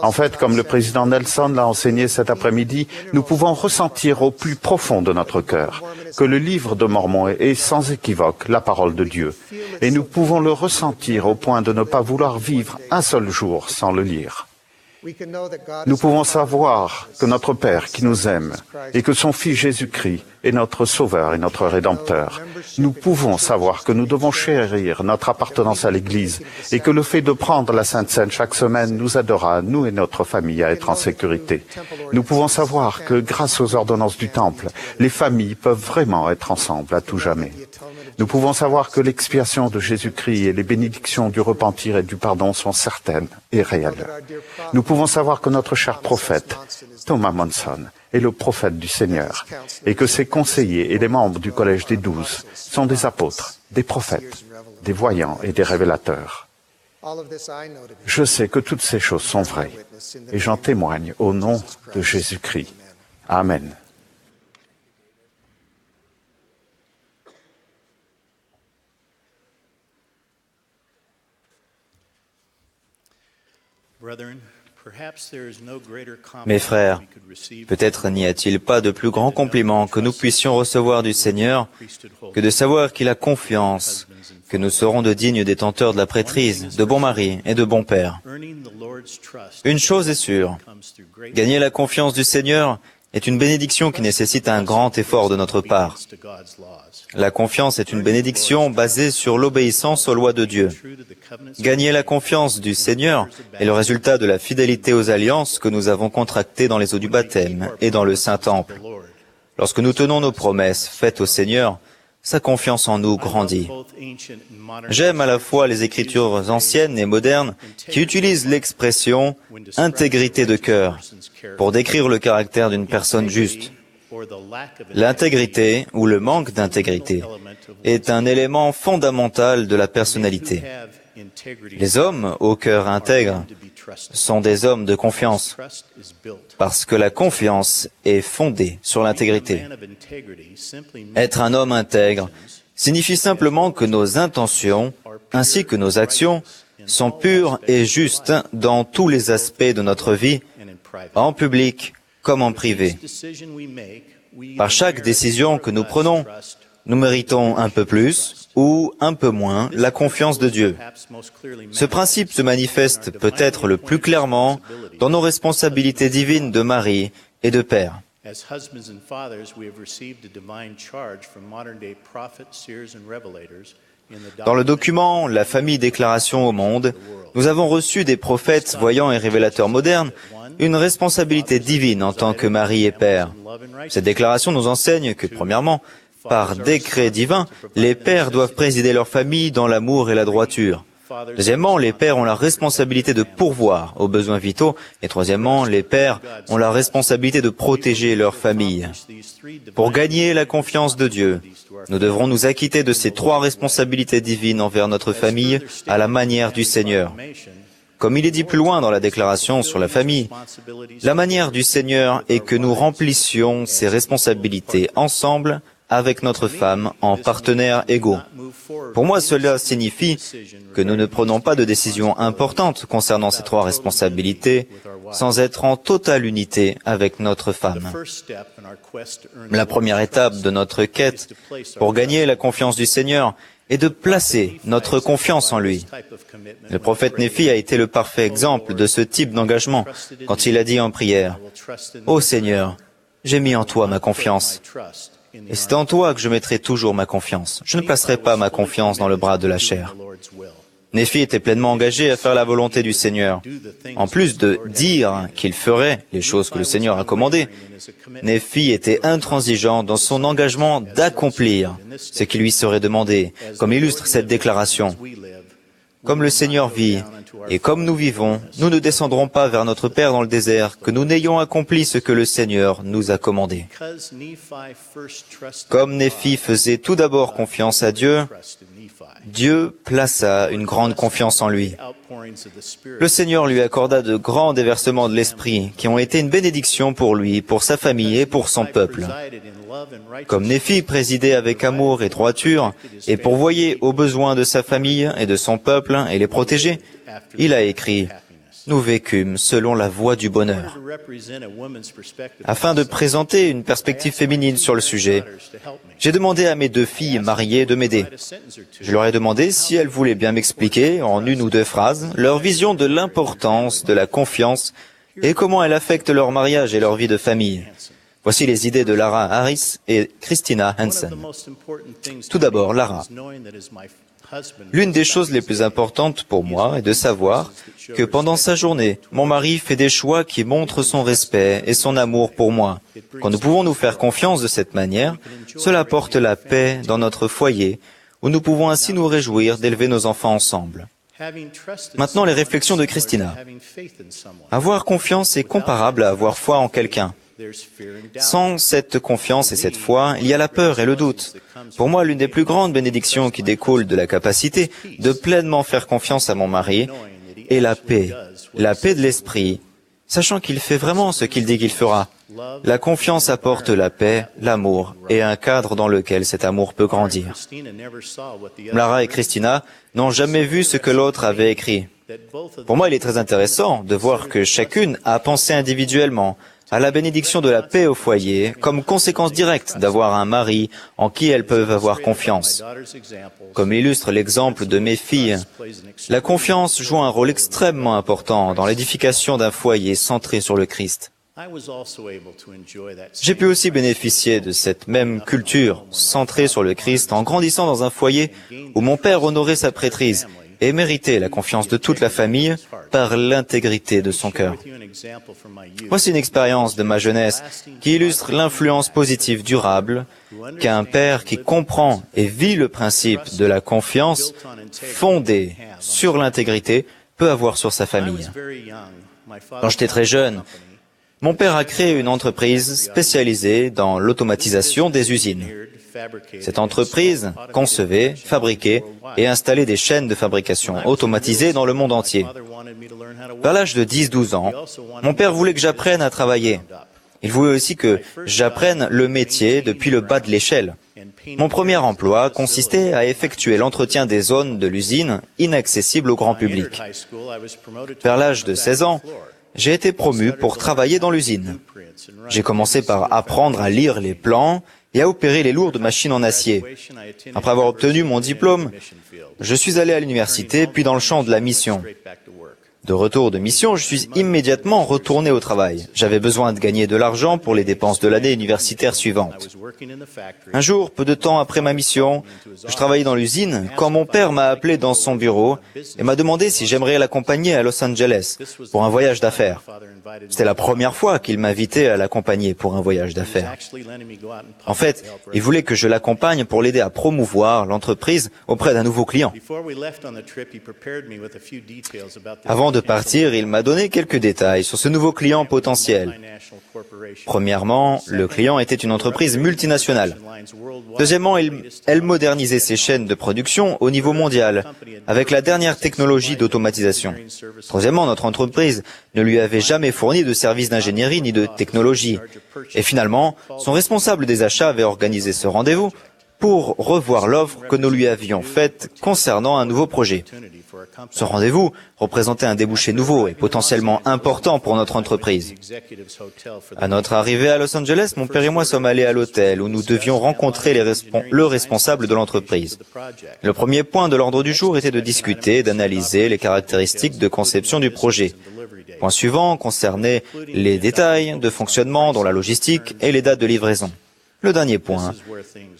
En fait, comme le président Nelson l'a enseigné cet après-midi, nous pouvons ressentir au plus profond de notre cœur que le livre de Mormon est sans équivoque la parole de Dieu. Et nous pouvons le ressentir au point de ne pas vouloir vivre un seul jour sans le lire. Nous pouvons savoir que notre Père qui nous aime et que son Fils Jésus-Christ est notre Sauveur et notre Rédempteur. Nous pouvons savoir que nous devons chérir notre appartenance à l'Église et que le fait de prendre la Sainte Seine chaque semaine nous aidera, nous et notre famille, à être en sécurité. Nous pouvons savoir que grâce aux ordonnances du Temple, les familles peuvent vraiment être ensemble à tout jamais. Nous pouvons savoir que l'expiation de Jésus-Christ et les bénédictions du repentir et du pardon sont certaines et réelles. Nous pouvons savoir que notre cher prophète, Thomas Monson, est le prophète du Seigneur et que ses conseillers et les membres du Collège des 12 sont des apôtres, des prophètes, des voyants et des révélateurs. Je sais que toutes ces choses sont vraies et j'en témoigne au nom de Jésus-Christ. Amen. Mes frères, peut-être n'y a-t-il pas de plus grand compliment que nous puissions recevoir du Seigneur que de savoir qu'il a confiance, que nous serons de dignes détenteurs de la prêtrise, de bons maris et de bons pères. Une chose est sûre, gagner la confiance du Seigneur est une bénédiction qui nécessite un grand effort de notre part. La confiance est une bénédiction basée sur l'obéissance aux lois de Dieu. Gagner la confiance du Seigneur est le résultat de la fidélité aux alliances que nous avons contractées dans les eaux du baptême et dans le Saint-Temple. Lorsque nous tenons nos promesses faites au Seigneur, sa confiance en nous grandit. J'aime à la fois les Écritures anciennes et modernes qui utilisent l'expression « intégrité de cœur » pour décrire le caractère d'une personne juste. L'intégrité, ou le manque d'intégrité, est un élément fondamental de la personnalité. Les hommes au cœur intègre sont des hommes de confiance, parce que la confiance est fondée sur l'intégrité. Être un homme intègre signifie simplement que nos intentions, ainsi que nos actions, sont pures et justes dans tous les aspects de notre vie, en public comme en privé. Par chaque décision que nous prenons, nous méritons un peu plus ou un peu moins la confiance de Dieu. Ce principe se manifeste peut-être le plus clairement dans nos responsabilités divines de mari et de père. Dans le document « La famille déclaration au monde », nous avons reçu des prophètes, voyants et révélateurs modernes une responsabilité divine en tant que mari et père. Cette déclaration nous enseigne que, premièrement, par décret divin, les pères doivent présider leur famille dans l'amour et la droiture. Deuxièmement, les pères ont la responsabilité de pourvoir aux besoins vitaux. Et troisièmement, les pères ont la responsabilité de protéger leur famille. Pour gagner la confiance de Dieu, nous devrons nous acquitter de ces trois responsabilités divines envers notre famille à la manière du Seigneur. Comme il est dit plus loin dans la déclaration sur la famille, la manière du Seigneur est que nous remplissions ces responsabilités ensemble avec notre femme en partenaires égaux. Pour moi, cela signifie que nous ne prenons pas de décisions importantes concernant ces trois responsabilités sans être en totale unité avec notre femme. La première étape de notre quête pour gagner la confiance du Seigneur est de placer notre confiance en lui. Le prophète Néphi a été le parfait exemple de ce type d'engagement quand il a dit en prière « Ô Seigneur, j'ai mis en toi ma confiance. Et c'est en toi que je mettrai toujours ma confiance. Je ne placerai pas ma confiance dans le bras de la chair. » Néphi était pleinement engagé à faire la volonté du Seigneur. En plus de dire qu'il ferait les choses que le Seigneur a commandées, Néphi était intransigeant dans son engagement d'accomplir ce qui lui serait demandé, comme illustre cette déclaration. Comme le Seigneur vit et comme nous vivons, nous ne descendrons pas vers notre Père dans le désert, que nous n'ayons accompli ce que le Seigneur nous a commandé. Comme Néphi faisait tout d'abord confiance à Dieu, Dieu plaça une grande confiance en lui. Le Seigneur lui accorda de grands déversements de l'Esprit qui ont été une bénédiction pour lui, pour sa famille et pour son peuple. Comme Néphi présidait avec amour et droiture et pourvoyait aux besoins de sa famille et de son peuple et les protégeait, il a écrit « Nous vécûmes selon la voie du bonheur ». Afin de présenter une perspective féminine sur le sujet, j'ai demandé à mes 2 filles mariées de m'aider. Je leur ai demandé si elles voulaient bien m'expliquer, en 1 ou 2 phrases, leur vision de l'importance de la confiance et comment elle affecte leur mariage et leur vie de famille. Voici les idées de Lara Harris et Christina Hansen. Tout d'abord, Lara. L'une des choses les plus importantes pour moi est de savoir que pendant sa journée, mon mari fait des choix qui montrent son respect et son amour pour moi. Quand nous pouvons nous faire confiance de cette manière, cela apporte la paix dans notre foyer, où nous pouvons ainsi nous réjouir d'élever nos enfants ensemble. Maintenant, les réflexions de Christina. Avoir confiance est comparable à avoir foi en quelqu'un. Sans cette confiance et cette foi, il y a la peur et le doute. Pour moi, l'une des plus grandes bénédictions qui découlent de la capacité de pleinement faire confiance à mon mari est la paix de l'esprit, sachant qu'il fait vraiment ce qu'il dit qu'il fera. La confiance apporte la paix, l'amour et un cadre dans lequel cet amour peut grandir. Lara et Christina n'ont jamais vu ce que l'autre avait écrit. Pour moi, il est très intéressant de voir que chacune a pensé individuellement à la bénédiction de la paix au foyer comme conséquence directe d'avoir un mari en qui elles peuvent avoir confiance. Comme illustre l'exemple de mes filles, la confiance joue un rôle extrêmement important dans l'édification d'un foyer centré sur le Christ. J'ai pu aussi bénéficier de cette même culture centrée sur le Christ en grandissant dans un foyer où mon père honorait sa prêtrise et méritait la confiance de toute la famille par l'intégrité de son cœur. Voici une expérience de ma jeunesse qui illustre l'influence positive durable qu'un père qui comprend et vit le principe de la confiance fondée sur l'intégrité peut avoir sur sa famille. Quand j'étais très jeune, mon père a créé une entreprise spécialisée dans l'automatisation des usines. Cette entreprise concevait, fabriquait et installait des chaînes de fabrication automatisées dans le monde entier. Vers l'âge de 10-12 ans, mon père voulait que j'apprenne à travailler. Il voulait aussi que j'apprenne le métier depuis le bas de l'échelle. Mon premier emploi consistait à effectuer l'entretien des zones de l'usine inaccessibles au grand public. Vers l'âge de 16 ans, j'ai été promu pour travailler dans l'usine. J'ai commencé par apprendre à lire les plans et à opérer les lourdes machines en acier. Après avoir obtenu mon diplôme, je suis allé à l'université puis dans le champ de la mission. De retour de mission, je suis immédiatement retourné au travail. J'avais besoin de gagner de l'argent pour les dépenses de l'année universitaire suivante. Un jour, peu de temps après ma mission, je travaillais dans l'usine quand mon père m'a appelé dans son bureau et m'a demandé si j'aimerais l'accompagner à Los Angeles pour un voyage d'affaires. C'était la première fois qu'il m'invitait à l'accompagner pour un voyage d'affaires. En fait, il voulait que je l'accompagne pour l'aider à promouvoir l'entreprise auprès d'un nouveau client. Avant de partir, il m'a donné quelques détails sur ce nouveau client potentiel. Premièrement, le client était une entreprise multinationale. Deuxièmement, elle modernisait ses chaînes de production au niveau mondial, avec la dernière technologie d'automatisation. Troisièmement, notre entreprise ne lui avait jamais fourni de services d'ingénierie ni de technologie. Et finalement, son responsable des achats avait organisé ce rendez-vous pour revoir l'offre que nous lui avions faite concernant un nouveau projet. Ce rendez-vous représentait un débouché nouveau et potentiellement important pour notre entreprise. À notre arrivée à Los Angeles, mon père et moi sommes allés à l'hôtel où nous devions rencontrer le responsable de l'entreprise. Le premier point de l'ordre du jour était de discuter et d'analyser les caractéristiques de conception du projet. Le point suivant concernait les détails de fonctionnement dont la logistique et les dates de livraison. Le dernier point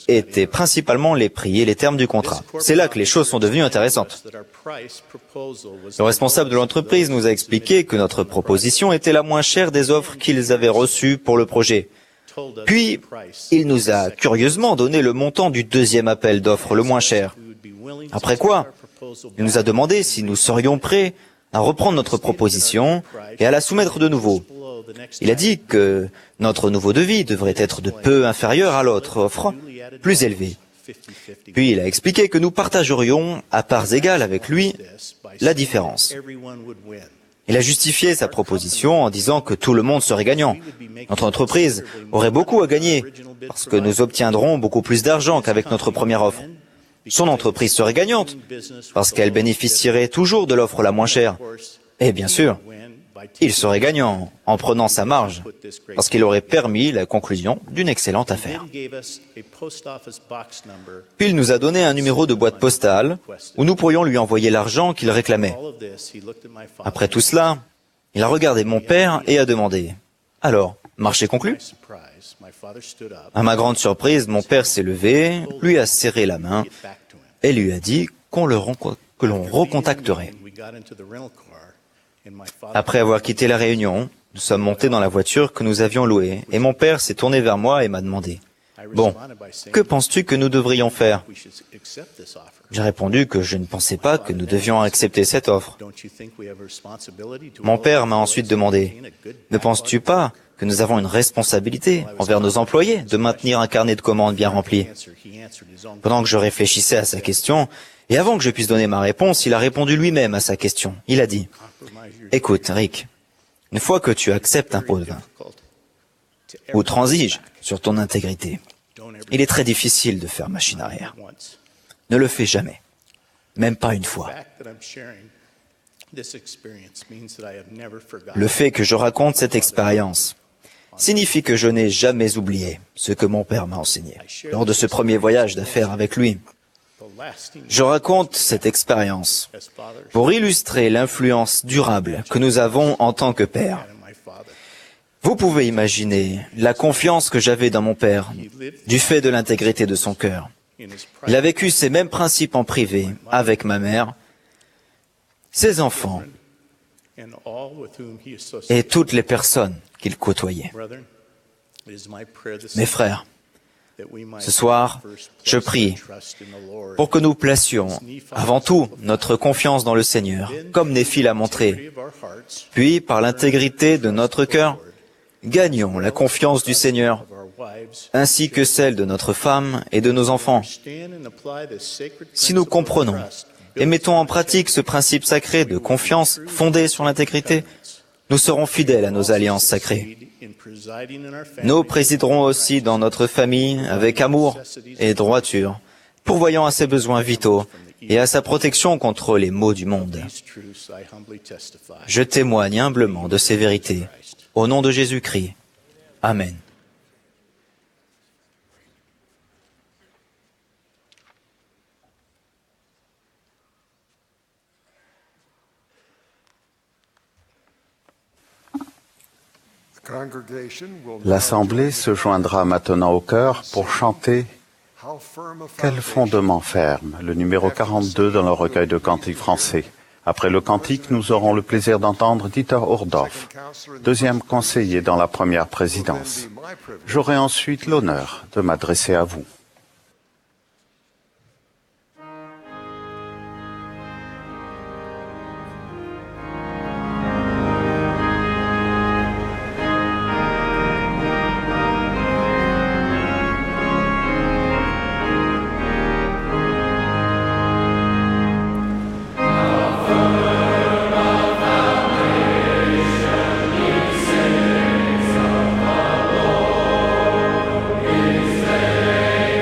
était principalement les prix et les termes du contrat. C'est là que les choses sont devenues intéressantes. Le responsable de l'entreprise nous a expliqué que notre proposition était la moins chère des offres qu'ils avaient reçues pour le projet. Puis, il nous a curieusement donné le montant du deuxième appel d'offres le moins cher. Après quoi, Il nous a demandé si nous serions prêts à reprendre notre proposition et à la soumettre de nouveau. Il a dit que notre nouveau devis devrait être de peu inférieur à l'autre offre, plus élevée. Puis il a expliqué que nous partagerions à parts égales avec lui la différence. Il a justifié sa proposition en disant que tout le monde serait gagnant. Notre entreprise aurait beaucoup à gagner parce que nous obtiendrons beaucoup plus d'argent qu'avec notre première offre. Son entreprise serait gagnante parce qu'elle bénéficierait toujours de l'offre la moins chère. Et bien sûr, il serait gagnant en prenant sa marge parce qu'il aurait permis la conclusion d'une excellente affaire. Puis il nous a donné un numéro de boîte postale où nous pourrions lui envoyer l'argent qu'il réclamait. Après tout cela, il a regardé mon père et a demandé « Alors, marché conclu ?» À ma grande surprise, mon père s'est levé, lui a serré la main et lui a dit que l'on recontacterait. Après avoir quitté la réunion, nous sommes montés dans la voiture que nous avions louée et mon père s'est tourné vers moi et m'a demandé « Bon, que penses-tu que nous devrions faire ?» J'ai répondu que je ne pensais pas que nous devions accepter cette offre. Mon père m'a ensuite demandé « Ne penses-tu pas que nous avons une responsabilité envers nos employés de maintenir un carnet de commandes bien rempli ?» Pendant que je réfléchissais à sa question, et avant que je puisse donner ma réponse, il a répondu lui-même à sa question. Il a dit « Écoute, Rick, une fois que tu acceptes un pot de vin, ou transiges sur ton intégrité, il est très difficile de faire machine arrière. Ne le fais jamais, même pas une fois. Le fait que je raconte cette expérience signifie que je n'ai jamais oublié ce que mon père m'a enseigné lors de ce premier voyage d'affaires avec lui. Je raconte cette expérience pour illustrer l'influence durable que nous avons en tant que père. Vous pouvez imaginer la confiance que j'avais dans mon père, du fait de l'intégrité de son cœur. Il a vécu ces mêmes principes en privé avec ma mère, ses enfants et toutes les personnes qu'il côtoyait. Mes frères, ce soir, je prie pour que nous placions avant tout notre confiance dans le Seigneur, comme Néphi l'a montré. Puis, par l'intégrité de notre cœur, gagnons la confiance du Seigneur, ainsi que celle de notre femme et de nos enfants. Si nous comprenons et mettons en pratique ce principe sacré de confiance fondé sur l'intégrité, nous serons fidèles à nos alliances sacrées. Nous présiderons aussi dans notre famille avec amour et droiture, pourvoyant à ses besoins vitaux et à sa protection contre les maux du monde. Je témoigne humblement de ces vérités. Au nom de Jésus-Christ. Amen. L'Assemblée se joindra maintenant au chœur pour chanter « Quel fondement ferme » le numéro 42 dans le recueil de cantiques français. Après le cantique, nous aurons le plaisir d'entendre Dieter Ohrdorf, deuxième conseiller dans la première présidence. J'aurai ensuite l'honneur de m'adresser à vous. Say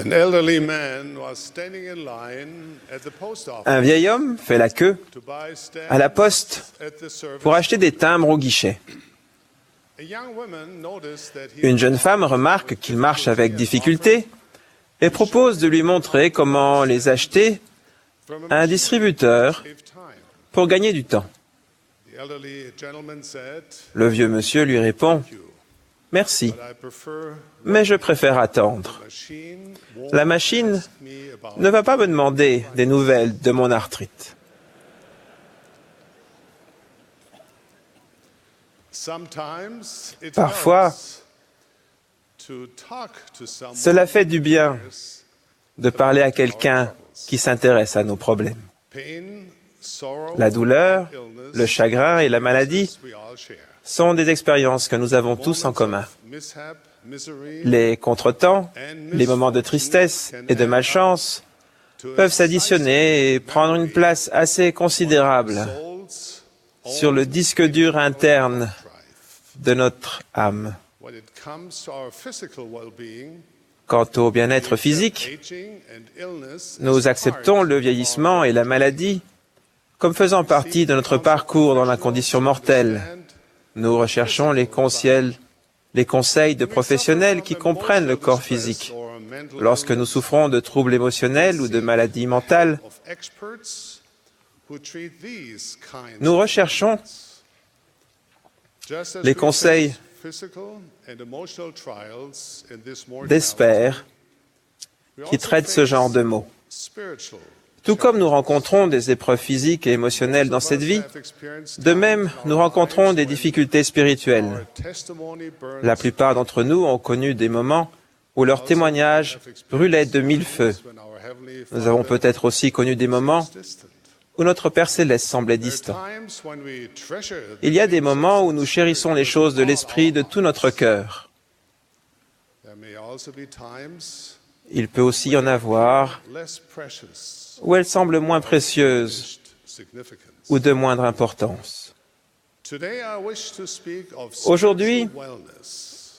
An elderly man was standing in line at the post office Un vieil homme fait la queue to buy stamps à la poste at the service. pour acheter des timbres au guichet. A young woman noticed that he Une jeune femme remarque qu'il marche avec difficulté et propose de lui montrer comment les acheter from à un distributeur save time. pour gagner du temps. The elderly gentleman said, Le vieux monsieur lui répond « Merci, "But I prefer mais je préfère attendre. machine won't La machine ask me about ne va pas me demander des nouvelles de mon arthrite. » Sometimes it Parfois, helps to talk to someone Cela fait du bien de parler à quelqu'un qui s'intéresse à nos problèmes. pain, sorrow, La douleur, illness, le chagrin et la maladie we all share. sont des expériences que nous avons tous en commun. Mishap, misery, Les contretemps, les moments de tristesse et de malchance peuvent s'additionner et prendre une place assez considérable souls, sur le disque dur interne de notre âme. when it comes to our physical well-being, Quant au bien-être physique, aging and illness nous as acceptons part le vieillissement et la maladie comme faisant partie de notre parcours dans la condition mortelle. Nous recherchons les conseils de professionnels qui comprennent le corps physique. Lorsque nous souffrons de troubles émotionnels ou de maladies mentales, nous recherchons les conseils d'experts qui traitent ce genre de mots. Tout comme nous rencontrons des épreuves physiques et émotionnelles dans cette vie, de même, nous rencontrons des difficultés spirituelles. La plupart d'entre nous ont connu des moments où leur témoignage brûlait de mille feux. Nous avons peut-être aussi connu des moments où notre Père céleste semblait distant. Il y a des moments où nous chérissons les choses de l'esprit de tout notre cœur. Il peut aussi y en avoir où elles semblent moins précieuses ou de moindre importance. Aujourd'hui,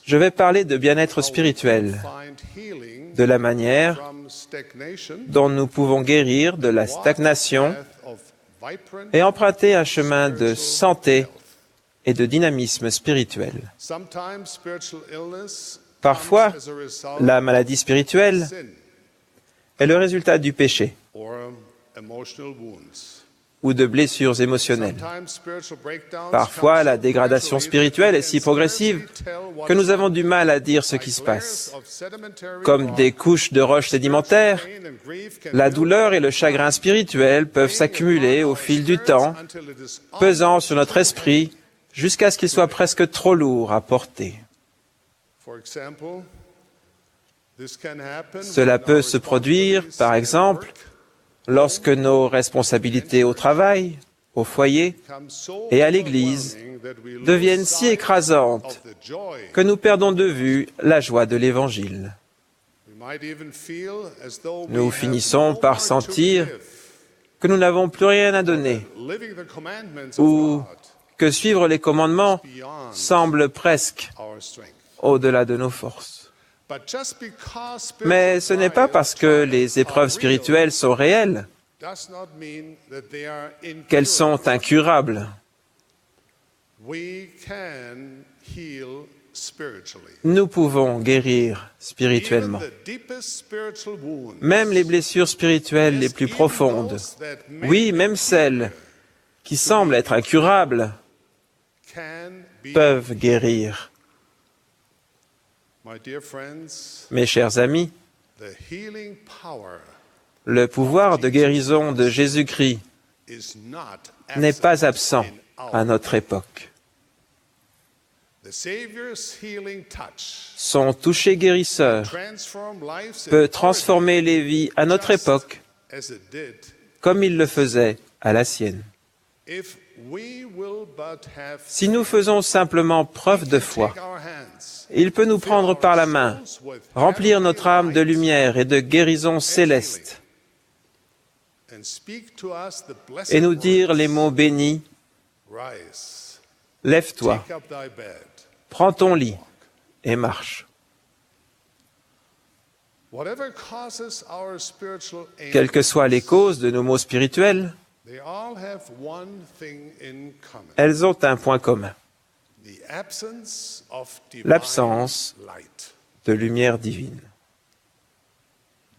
je vais parler de bien-être spirituel, de la manière dont nous pouvons guérir de la stagnation et emprunter un chemin de santé et de dynamisme spirituel. Parfois, la maladie spirituelle est le résultat du péché ou de blessures émotionnelles. Parfois, la dégradation spirituelle est si progressive que nous avons du mal à dire ce qui se passe. Comme des couches de roches sédimentaires, la douleur et le chagrin spirituel peuvent s'accumuler au fil du temps, pesant sur notre esprit jusqu'à ce qu'il soit presque trop lourd à porter. Cela peut se produire, par exemple, lorsque nos responsabilités au travail, au foyer et à l'Église deviennent si écrasantes que nous perdons de vue la joie de l'Évangile. Nous finissons par sentir que nous n'avons plus rien à donner ou que suivre les commandements semble presque au-delà de nos forces. Mais ce n'est pas parce que les épreuves spirituelles sont réelles qu'elles sont incurables. Nous pouvons guérir spirituellement. Même les blessures spirituelles les plus profondes, oui, même celles qui semblent être incurables, peuvent guérir. Mes chers amis, le pouvoir de guérison de Jésus-Christ n'est pas absent à notre époque. Son toucher guérisseur peut transformer les vies à notre époque comme il le faisait à la sienne. Si nous faisons simplement preuve de foi, il peut nous prendre par la main, remplir notre âme de lumière et de guérison céleste, et nous dire les mots bénis, « Lève-toi, prends ton lit et marche. » Whatever causes our spiritual Quelles que soient les causes de nos maux spirituels, they all have one thing in common. elles ont un point commun, The absence of divine l'absence light. de lumière divine.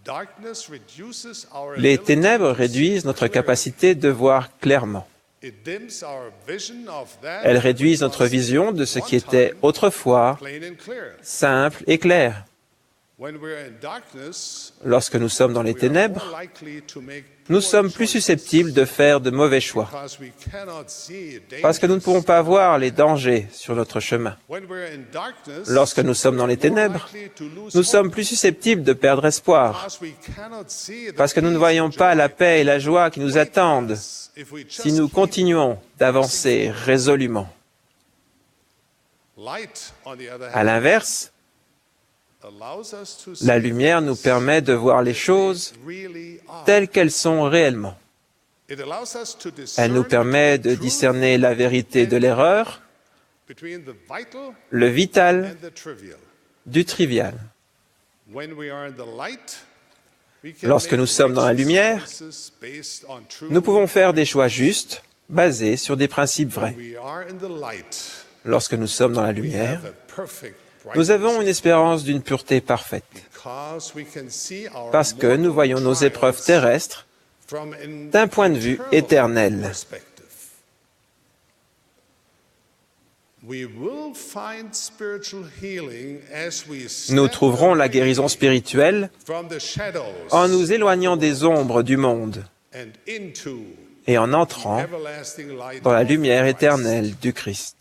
Darkness reduces our Les ability ténèbres to see réduisent notre clearly. capacité de voir clairement. It dims our vision of that Elles réduisent which notre was vision de ce one qui était time autrefois plain and clear. simple et clair. When we're in darkness, Lorsque nous sommes dans les we are ténèbres, more likely to make nous poor sommes plus choices susceptibles de faire de mauvais choix, because we cannot see parce que nous ne dangers. pouvons pas voir les dangers sur notre chemin. When we're in darkness, Lorsque nous sommes dans les we're more ténèbres, likely to lose nous hope sommes plus susceptibles de perdre espoir, because we cannot see the parce que nous ne peace voyons and pas la joy paix et la joie qui nous waiting attendent us if we si just nous keep continuons d'avancer résolument. light, on the other À hand, l'inverse, allows us to la see lumière nous permet de voir les choses really are. telles qu'elles sont réellement. It allows us to Elle nous discern permet de between truth discerner la vérité de l'erreur, between the vital le vital and the trivial. du trivial. When we are in the light, we can Lorsque make nous sommes dans la righteous lumière, choices based on truth. nous pouvons faire des choix justes, basés sur des principes When vrais. we are in the light, Lorsque nous sommes dans la we lumière, have a perfect nous avons brightness une espérance d'une pureté parfaite, because we can see our parce que nous mortal voyons nos épreuves trials terrestres from an d'un point de vue eternal éternel. perspective. We will find spiritual healing as we Nous step trouverons la away guérison spirituelle from the shadows en nous éloignant des ombres du monde and into et en entrant everlasting light dans la of lumière Christ. éternelle du Christ.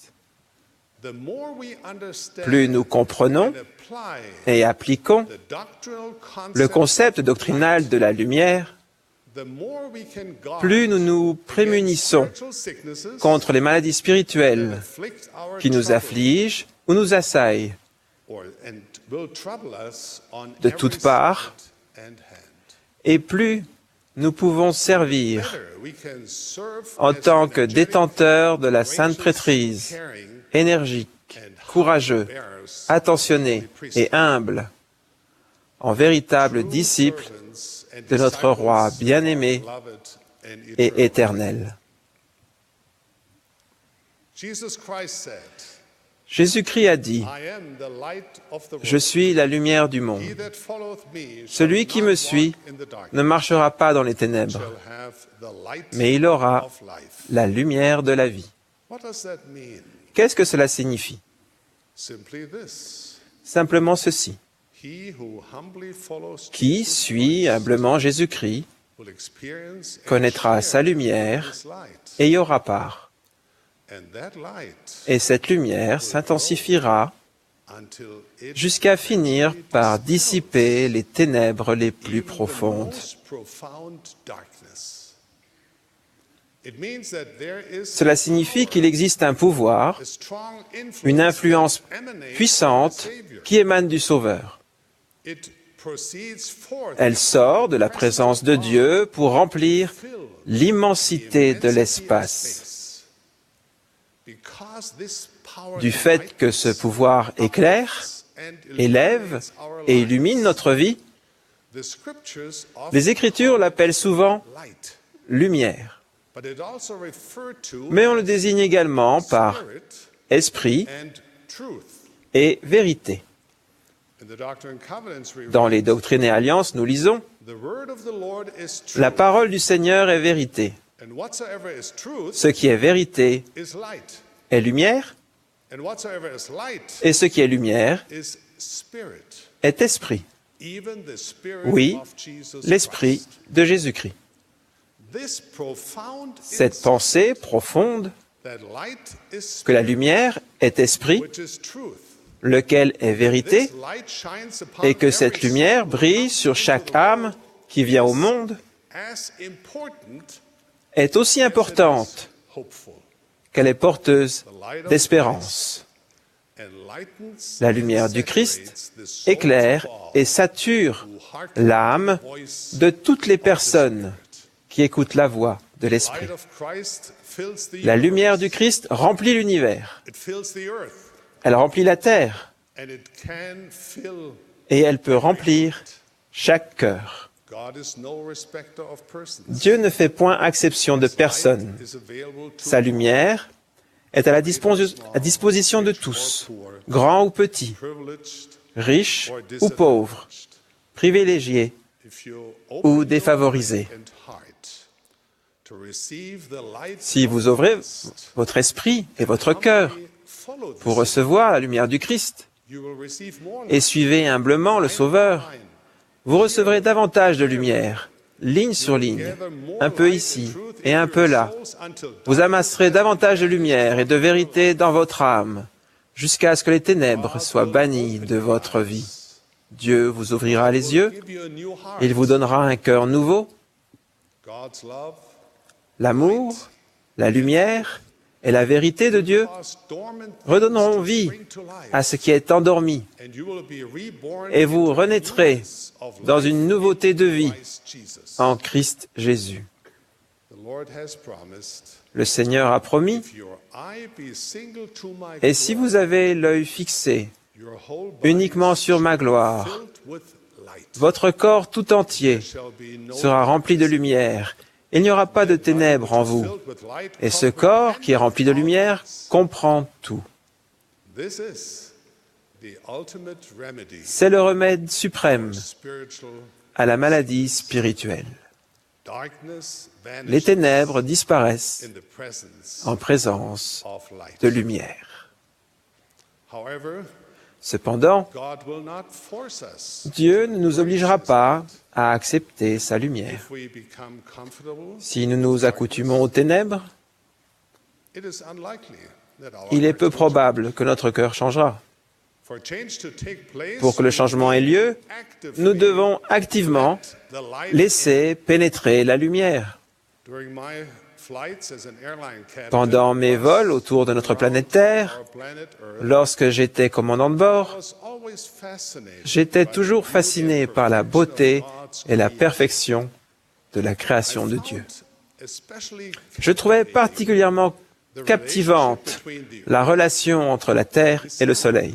The more we understand Plus nous comprenons and apply et appliquons the doctrinal le concept concept of doctrinal de la lumière, the more we can guard plus nous nous prémunissons against spiritual sicknesses contre les maladies that spirituelles afflict our qui nous trouble, affligent ou nous assaillent and will trouble us on de every toutes parts, side and hand. et plus nous pouvons servir Better we can serve en as tant que energetic, détenteurs de la sainte gracious, prêtrise, caring, énergiques, courageux, bearers, attentionnés et humbles, en véritables true disciples servants and de notre roi disciples bien-aimé of our beloved and et eternal. éternel. Jesus Christ said, Jésus-Christ a dit, I am the light of the « Je world. suis la lumière du monde. He that followeth me Celui shall qui not me walk suit in the darkness, ne marchera pas dans les ténèbres, shall have the light mais il aura of life. la lumière de la vie. » What does that mean? Qu'est-ce que cela signifie? Simply this. Simplement ceci. He who humbly follows Qui Jesus suit Christ humblement Jésus-Christ will experience and connaîtra share sa lumière his light. et y aura part. And that light Et cette lumière s'intensifiera until it jusqu'à finir par dissiper les ténèbres les plus even the profondes. most profound darkness. It means that there is Cela signifie qu'il existe un pouvoir, a strong une influence influence that emanates puissante from the Savior. qui émane du Sauveur. It proceeds forth Elle sort de la présence de Dieu pour remplir fill l'immensité de immensity of l'espace. space. Because this power Du fait que ce pouvoir éclaire, élève et illumine notre vie, les Écritures l'appellent souvent lumière. Mais on le désigne également par esprit et vérité. Dans les Doctrines et Alliances, nous lisons « La parole du Seigneur est vérité. Ce qui est vérité est lumière, et ce qui est lumière est esprit. » Oui, l'esprit de Jésus-Christ. Cette pensée profonde que la lumière est esprit, lequel est vérité, et que cette lumière brille sur chaque âme qui vient au monde, est aussi importante qu'elle est porteuse d'espérance. La lumière du Christ éclaire et sature l'âme de toutes les personnes qui écoutent la voix de l'Esprit. La lumière du Christ remplit l'univers. Elle remplit la terre. Et elle peut remplir chaque cœur. God is no respecter of persons. Dieu ne fait point exception de personne. Is available to Sa lumière est à la disposition de tous, grands ou petits, privileged riches or ou pauvres, privilégiés if you ou open your défavorisés. mind and heart to receive the light Si vous ouvrez votre esprit et votre cœur follow pour recevoir la lumière du Christ you will receive more et suivez humblement le Sauveur, vous recevrez davantage de lumière, ligne sur ligne, un peu ici et un peu là. Vous amasserez davantage de lumière et de vérité dans votre âme, jusqu'à ce que les ténèbres soient bannies de votre vie. Dieu vous ouvrira les yeux, il vous donnera un cœur nouveau, God's love l'amour, la lumière et la vérité de Dieu cause dormant redonneront vie bring to life, à ce qui est endormi, and you will be reborn et vous into renaîtrez newness of dans life une nouveauté de vie Christ Jesus. en Christ Jésus. The Lord has promised, Le Seigneur a promis, if your eye be single to my et si vous avez l'œil fixé your whole body uniquement sur ma gloire, filled with light. votre corps tout entier Shall be no sera rempli de lumière. Il n'y aura pas de ténèbres en vous. filled with light Et ce corps qui est rempli de lumière comprend tout. This is the ultimate remedy C'est le remède suprême spiritual à la maladie spirituelle. darkness Les vanishes ténèbres disparaissent in the presence en présence of light. de lumière. However, Cependant, God will not force us. Dieu ne nous obligera pas à accepter sa lumière. If we become comfortable, Si nous nous accoutumons aux ténèbres, it is unlikely that our il est peu heart will probable que notre cœur changera. change. For change to take place, Pour que le changement ait lieu, actively nous devons activement let the light laisser pénétrer la lumière. During my flights as an airline captain, Pendant mes vols autour de notre planète Terre, our planet Earth, lorsque j'étais commandant de I bord, was always fascinated j'étais by the toujours beauty fasciné and par la perfection of beauté God's et la creation. perfection de la création de I Dieu. found especially Je trouvais captivating particulièrement the captivante relationship between the la relation entre la Terre et le Soleil.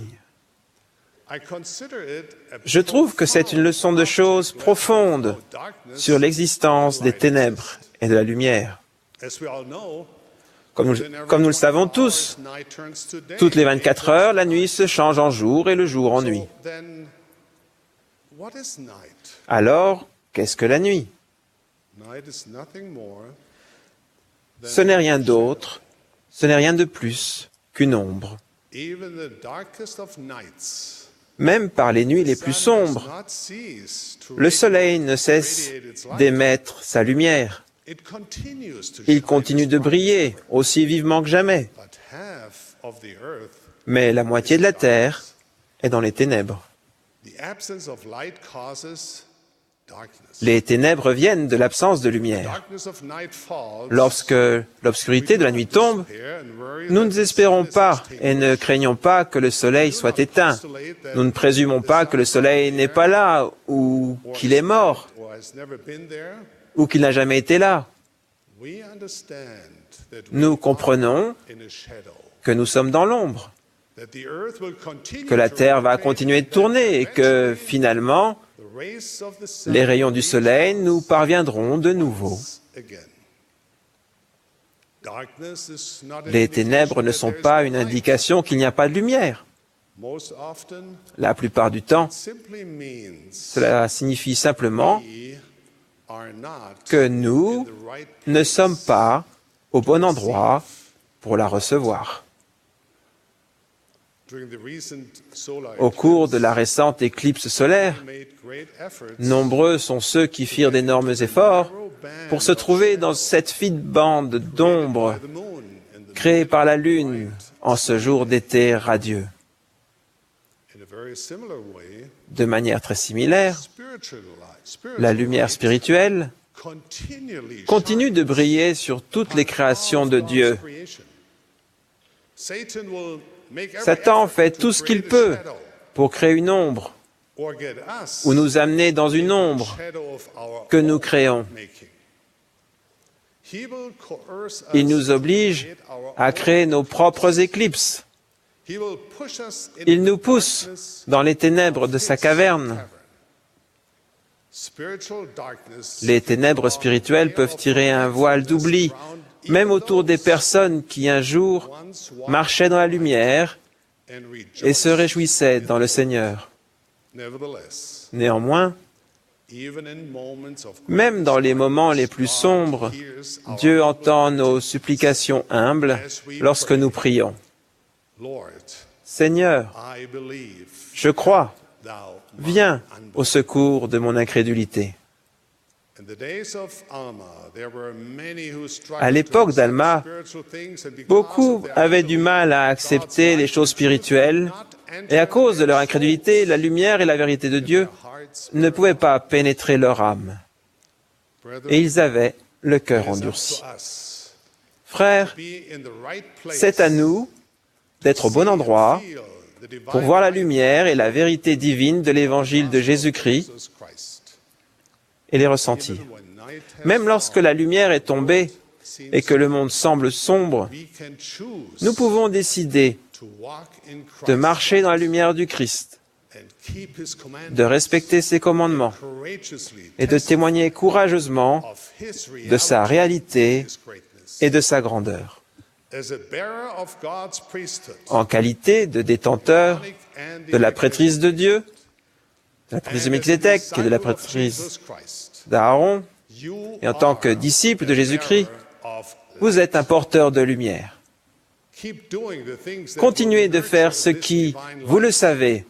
I consider it a Je trouve que c'est une leçon de choses profondes profound darkness. sur l'existence des ténèbres et de la lumière. As we all know, Comme nous le savons tous, night turns to day. toutes les 24 heures, la nuit se change en jour et le jour en nuit. So then, what is night? Alors, qu'est-ce que la nuit? Night is nothing more than Ce n'est rien d'autre, ce n'est rien de plus qu'une ombre. even the darkest of nights. Même par les nuits les plus Sun does sombres, not cease to le soleil ne cesse radiate its light. d'émettre sa lumière. It continues to Il shine continue its de bright. briller aussi vivement que jamais. But half of the earth, Mais la moitié de la terre est dans les ténèbres. the absence of light causes darkness. Les ténèbres viennent de l'absence de lumière. Darkness of night falls. Lorsque l'obscurité de la nuit tombe, despair and worry nous that ne the désespérons sun is pas et ne extinguished. craignons pas que le soleil soit éteint. Nous ne présumons pas que le soleil n'est pas là ou qu'il est mort Or has never been there. ou qu'il n'a jamais été là. We understand that we Nous comprenons are in a shadow. que nous sommes dans l'ombre, That the earth will continue que la to terre va rotate continuer de and that tourner et que eventually finalement, the rays of the sun les rayons du reach soleil us nous parviendront de nouveau. once again. Darkness is not an Les ténèbres ne indication sont that pas there is une no light. indication qu'il n'y a pas de lumière. Most often, La plupart du temps, simply means cela signifie simplement we are not que in nous the right ne place. sommes pas au bon endroit pour la recevoir. During the recent solar Au cours de la eclipse, récente éclipse solaire, we made great efforts nombreux sont ceux qui firent d'énormes efforts pour se trouver dans cette fine bande d'ombre by the moon and the créée par la Lune en ce jour d'été radieux. in a very similar way, De manière très similaire, spiritual la lumière spirituelle continually continue de shines briller sur toutes les créations de God's Dieu. creation. Satan will make every Satan effort fait to tout ce qu'il create a peut shadow pour créer une ombre or get us ou nous amener dans une ombre shadow of our que nous own créons. making. He will coerce us Il nous to oblige create our à own créer nos propres éclipses. He will push us into Il nous the pousse darkness dans les ténèbres de of sa his caverne. cavern. Les ténèbres spirituelles peuvent tirer un voile d'oubli, même autour des personnes qui un jour marchaient dans la lumière et se réjouissaient dans le Seigneur. Néanmoins, même dans les moments les plus sombres, Dieu entend nos supplications humbles lorsque nous prions. Seigneur, je crois, viens au secours de mon incrédulité. À l'époque d'Alma, beaucoup avaient du mal à accepter les choses spirituelles, et à cause de leur incrédulité, la lumière et la vérité de Dieu ne pouvaient pas pénétrer leur âme. Et ils avaient le cœur endurci. Frères, c'est à nous d'être au bon endroit pour voir la lumière et la vérité divine de l'évangile de Jésus-Christ et les ressentir. Même lorsque la lumière est tombée et que le monde semble sombre, nous pouvons décider de marcher dans la lumière du Christ, de respecter ses commandements et de témoigner courageusement de sa réalité et de sa grandeur. En qualité de détenteur de la prêtrise de Dieu, de la prêtrise de Melchizedek et de la prêtrise d'Aaron, et en tant que disciple de Jésus-Christ, vous êtes un porteur de lumière. Continuez de faire ce qui, vous le savez,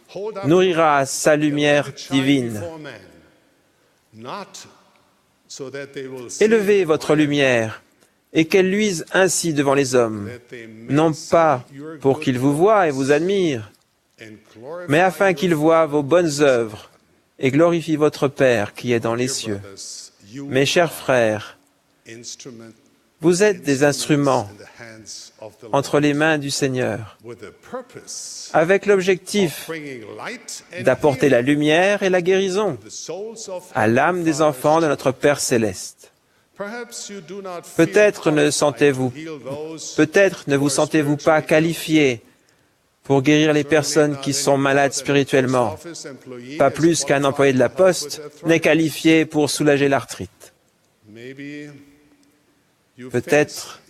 nourrira sa lumière divine. Élevez votre lumière et qu'elle luise ainsi devant les hommes, non pas pour qu'ils vous voient et vous admirent, mais afin qu'ils voient vos bonnes œuvres et glorifient votre Père qui est dans les cieux. Mes chers frères, vous êtes des instruments entre les mains du Seigneur, avec l'objectif d'apporter la lumière et la guérison à l'âme des enfants de notre Père céleste. Peut-être ne vous sentez-vous pas qualifié pour guérir les personnes qui sont malades spirituellement, pas plus qu'un employé de la poste n'est qualifié pour soulager l'arthrite. Peut-être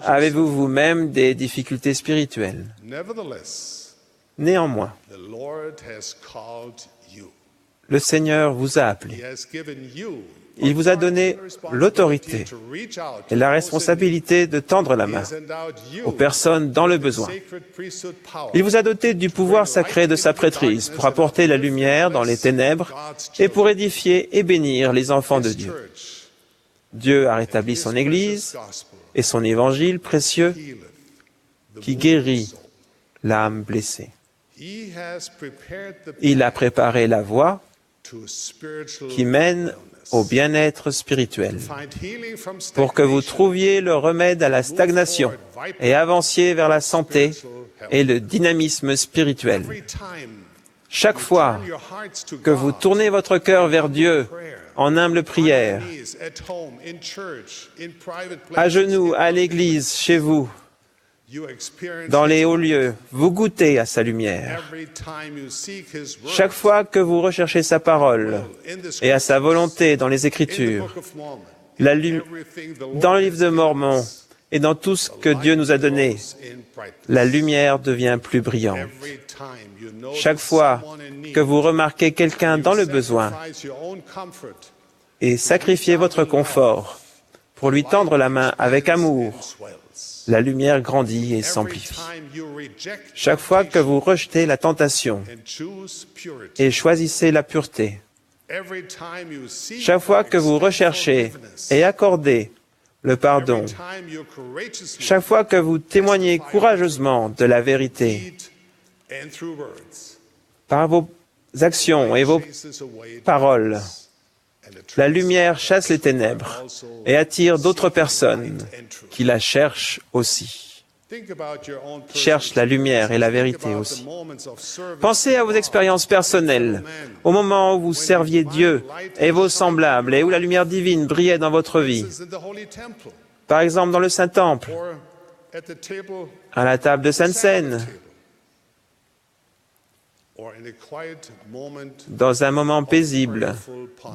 avez-vous vous-même des difficultés spirituelles. Néanmoins, le Seigneur vous a appelé. Il vous a donné l'autorité et la responsabilité de tendre la main aux personnes dans le besoin. Il vous a doté du pouvoir sacré de sa prêtrise pour apporter la lumière dans les ténèbres et pour édifier et bénir les enfants de Dieu. Dieu a rétabli son Église et son évangile précieux qui guérit l'âme blessée. Il a préparé la voie qui mène au bien-être spirituel, pour que vous trouviez le remède à la stagnation et avanciez vers la santé et le dynamisme spirituel. Chaque fois que vous tournez votre cœur vers Dieu en humble prière, à genoux, à l'église, chez vous, dans les hauts lieux, vous goûtez à sa lumière. Chaque fois que vous recherchez sa parole et à sa volonté dans les Écritures, dans le livre de Mormon et dans tout ce que Dieu nous a donné, la lumière devient plus brillante. Chaque fois que vous remarquez quelqu'un dans le besoin et sacrifiez votre confort pour lui tendre la main avec amour, la lumière grandit et s'amplifie. Chaque fois que vous rejetez la tentation et choisissez la pureté, chaque fois que vous recherchez et accordez le pardon, chaque fois que vous témoignez courageusement de la vérité, par vos actions et vos paroles, la lumière chasse les ténèbres et attire d'autres personnes qui la cherchent aussi. Cherchent la lumière et la vérité aussi. Pensez à vos expériences personnelles, au moment où vous serviez Dieu et vos semblables et où la lumière divine brillait dans votre vie. Par exemple, dans le Saint-Temple, à la table de Sainte Seine, or in a quiet moment dans un moment paisible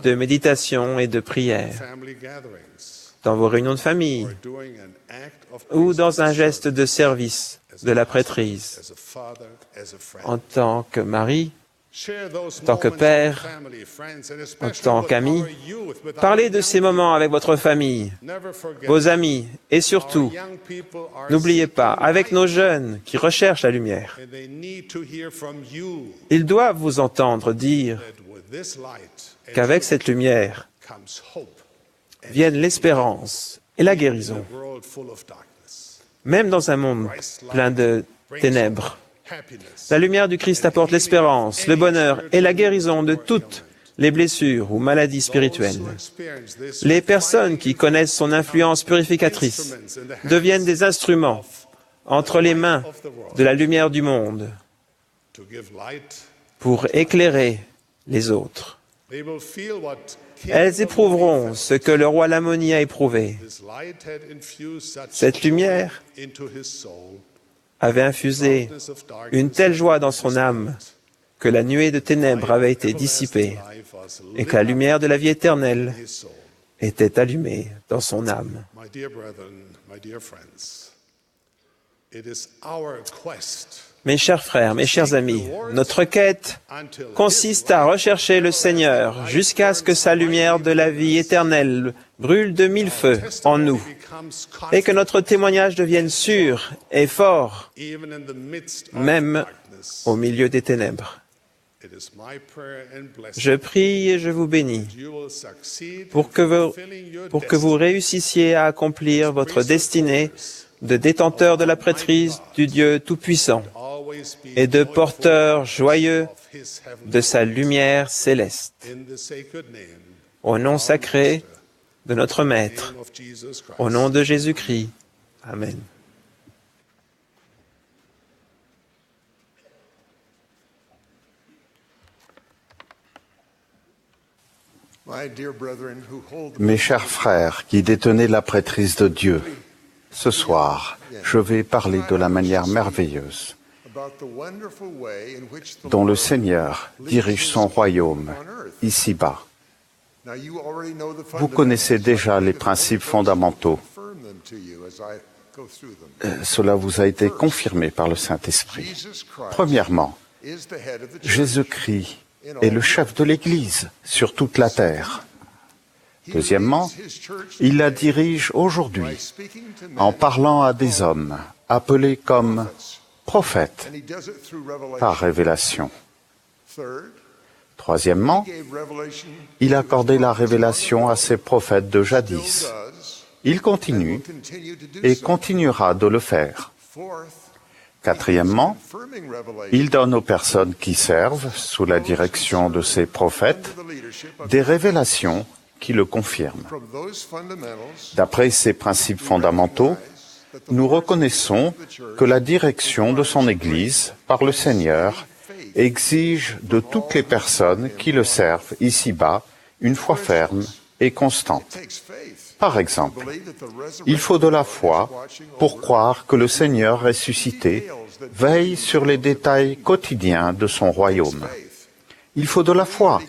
de méditation et de prière, family gatherings, dans vos réunions de famille or doing an act of ou dans un priestly geste de service de la prêtrise, as a father, as a friend. en tant que mari, Share those en tant que moments père, with family, friends, and en especially tant with qu'ami. our youth, with Parlez our de young ces moments avec votre famille, Never forget, vos amis et surtout, our young people are n'oubliez pas, seeking avec nos light, jeunes qui recherchent la lumière, and they need to hear from you ils doivent vous entendre dire that with this light and qu'avec cette lumière comes hope viennent l'espérance et la guérison, in a world full of darkness. même dans un monde plein de ténèbres. Happiness, La lumière du Christ apporte l'espérance, le bonheur et la guérison de toutes les blessures ou maladies spirituelles. who experience this Les personnes qui connaissent son influence purificatrice deviennent des instruments entre les mains de la lumière du monde to give light, pour éclairer les autres. they will feel what Elles éprouveront ce que le roi Lamoni a éprouvé. this light had infused such Cette lumière joy into his soul, avait infusé darkness of darkness, une telle joie dans son âme que la nuée de ténèbres avait été dissipée life was et lit que la lumière de la vie éternelle in his soul. était allumée dans son âme. My dear brethren, my dear friends, it is our quest Mes chers frères, mes chers amis, notre quête until consiste à rechercher le Seigneur jusqu'à ce que sa lumière de la vie éternelle brûle de mille feux en nous becomes et que notre témoignage devienne sûr et fort, even in the midst of même darkness. au milieu des ténèbres. It is my prayer and blessing Je prie et je vous bénis that you will succeed pour in fulfilling your que vous destiny réussissiez à accomplir votre destinée de détenteur de la prêtrise du Dieu Tout-Puissant always be et de porteur joyeux of his heaven de sa lumière céleste. in the sacred name Au nom sacré de notre Maître, of Jesus Christ. au nom de Jésus-Christ. Amen. My dear brethren who hold the Mes chers frères qui détenez la prêtrise de Dieu, ce soir, je vais parler de la manière merveilleuse about the wonderful way in which the dont le Lord Seigneur dirige son royaume ici-bas. Now you already know the Vous connaissez déjà les principes fondamentaux. confirm them to you as I go through them. Cela vous a été confirmé par le Saint-Esprit. Jesus Christ Premièrement, is the head of the church. Jésus-Christ est le chef de l'Église sur toute la terre. Deuxièmement, il la dirige aujourd'hui Speaking to men, en parlant à des hommes appelés comme prophètes and he does it through revelation. par révélation. Third, Troisièmement, he gave revelation il accordait la révélation à ses prophètes de jadis. does Il continue continue to do et so. continuera de le faire. Fourth, Quatrièmement, confirming revelation il donne aux personnes qui servent, sous la direction de ses prophètes, under the leadership of des révélations qui le confirment. from those fundamentals. D'après ces principes fondamentaux, nous reconnaissons que la direction de son Église par le Seigneur exige de toutes les personnes qui le servent ici-bas une foi ferme et constante. Takes faith. Par exemple, Believe that the resurrection il faut de la foi pour croire que le Seigneur ressuscité veille sur les détails quotidiens de son royaume. Il faut de la foi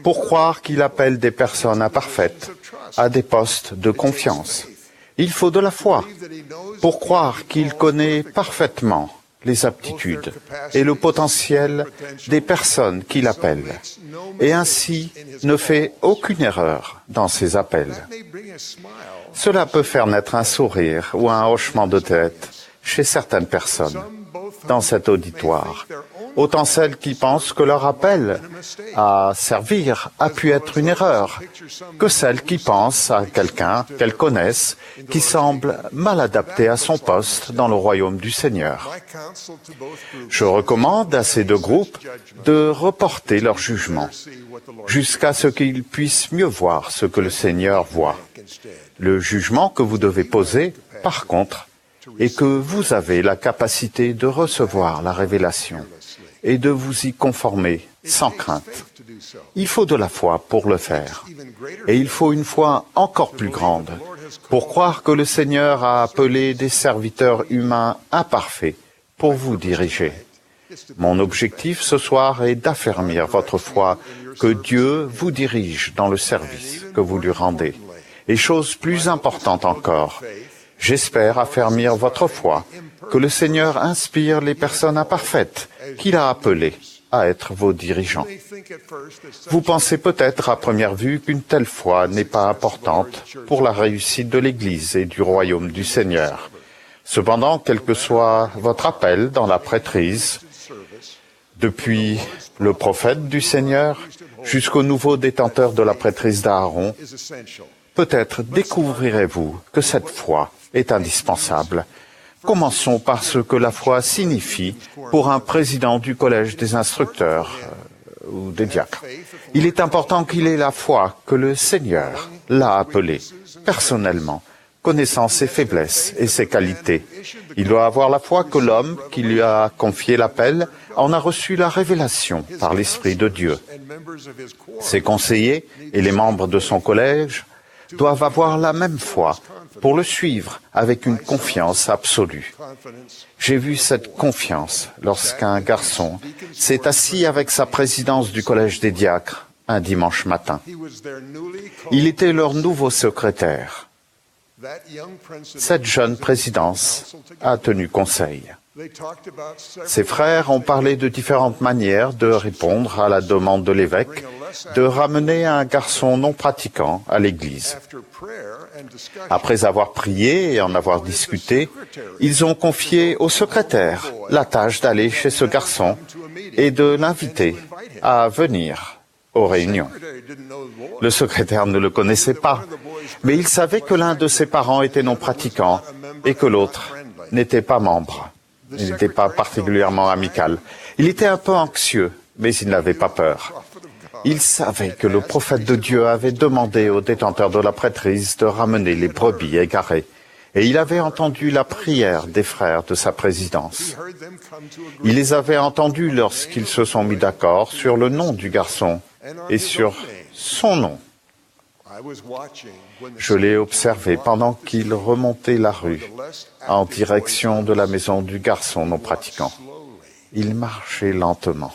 pour croire qu'il appelle des personnes imparfaites à des postes de confiance. Il faut de la foi pour croire qu'il connaît parfaitement les aptitudes et le potentiel des personnes qu'il appelle, et ainsi ne fait aucune erreur dans ses appels. may bring a smile. Cela peut faire naître un sourire ou un hochement de tête chez certaines personnes dans cet auditoire, autant celles qui pensent que leur appel à servir a pu être une erreur, que celles qui pensent à quelqu'un qu'elles connaissent qui semble mal adapté à son poste dans le royaume du Seigneur. My counsel to both groups Je recommande à ces deux groupes de reporter leur jugement see what the Lord jusqu'à ce qu'ils puissent mieux voir ce que le Seigneur voit. instead. Le jugement que vous devez poser, par contre, est que vous avez la capacité de recevoir la révélation et de vous y conformer sans crainte. To do so. Il faut de la foi pour le faire. Even greater Et il faut une foi encore plus grande pour croire que le Seigneur a appelé des serviteurs humains imparfaits pour vous diriger. Mon objectif ce soir est d'affermir votre foi, que Dieu vous dirige dans le service que vous lui rendez. Et chose plus importante encore, j'espère affermir votre foi, que le Seigneur inspire les personnes imparfaites qu'il a appelées à être vos dirigeants. Vous pensez peut-être à première vue qu'une telle foi n'est pas importante pour la réussite de l'Église et du royaume du Seigneur. Cependant, quel que soit votre appel dans la prêtrise, depuis le prophète du Seigneur jusqu'au nouveau détenteur de la prêtrise d'Aaron, peut-être découvrirez-vous que cette foi est indispensable. Commençons par ce que la foi signifie pour un président du collège des instructeurs ou des diacres. Il est important qu'il ait la foi que le Seigneur l'a appelé personnellement, connaissant ses faiblesses et ses qualités. Il doit avoir la foi que l'homme qui lui a confié l'appel en a reçu la révélation par l'Esprit de Dieu. Ses conseillers et les membres de son collège doivent avoir la même foi pour le suivre avec une confiance absolue. J'ai vu cette confiance lorsqu'un garçon s'est assis avec sa présidence du collège des diacres un dimanche matin. Il était leur nouveau secrétaire. Cette jeune présidence a tenu conseil. Ses frères ont parlé de différentes manières de répondre à la demande de l'évêque de ramener un garçon non pratiquant à l'église. Après avoir prié et en avoir discuté, ils ont confié au secrétaire la tâche d'aller chez ce garçon et de l'inviter à venir aux réunions. Le secrétaire ne le connaissait pas, mais il savait que l'un de ses parents était non pratiquant et que l'autre n'était pas membre. Il n'était pas particulièrement amical. Il était un peu anxieux, mais il n'avait pas peur. Il savait que le prophète de Dieu avait demandé au détenteur de la prêtrise de ramener les brebis égarées. Et il avait entendu la prière des frères de sa présidence. Il les avait entendus lorsqu'ils se sont mis d'accord sur le nom du garçon et sur son nom. Je l'ai observé pendant qu'il remontait la rue en direction de la maison du garçon non pratiquant. Il marchait lentement,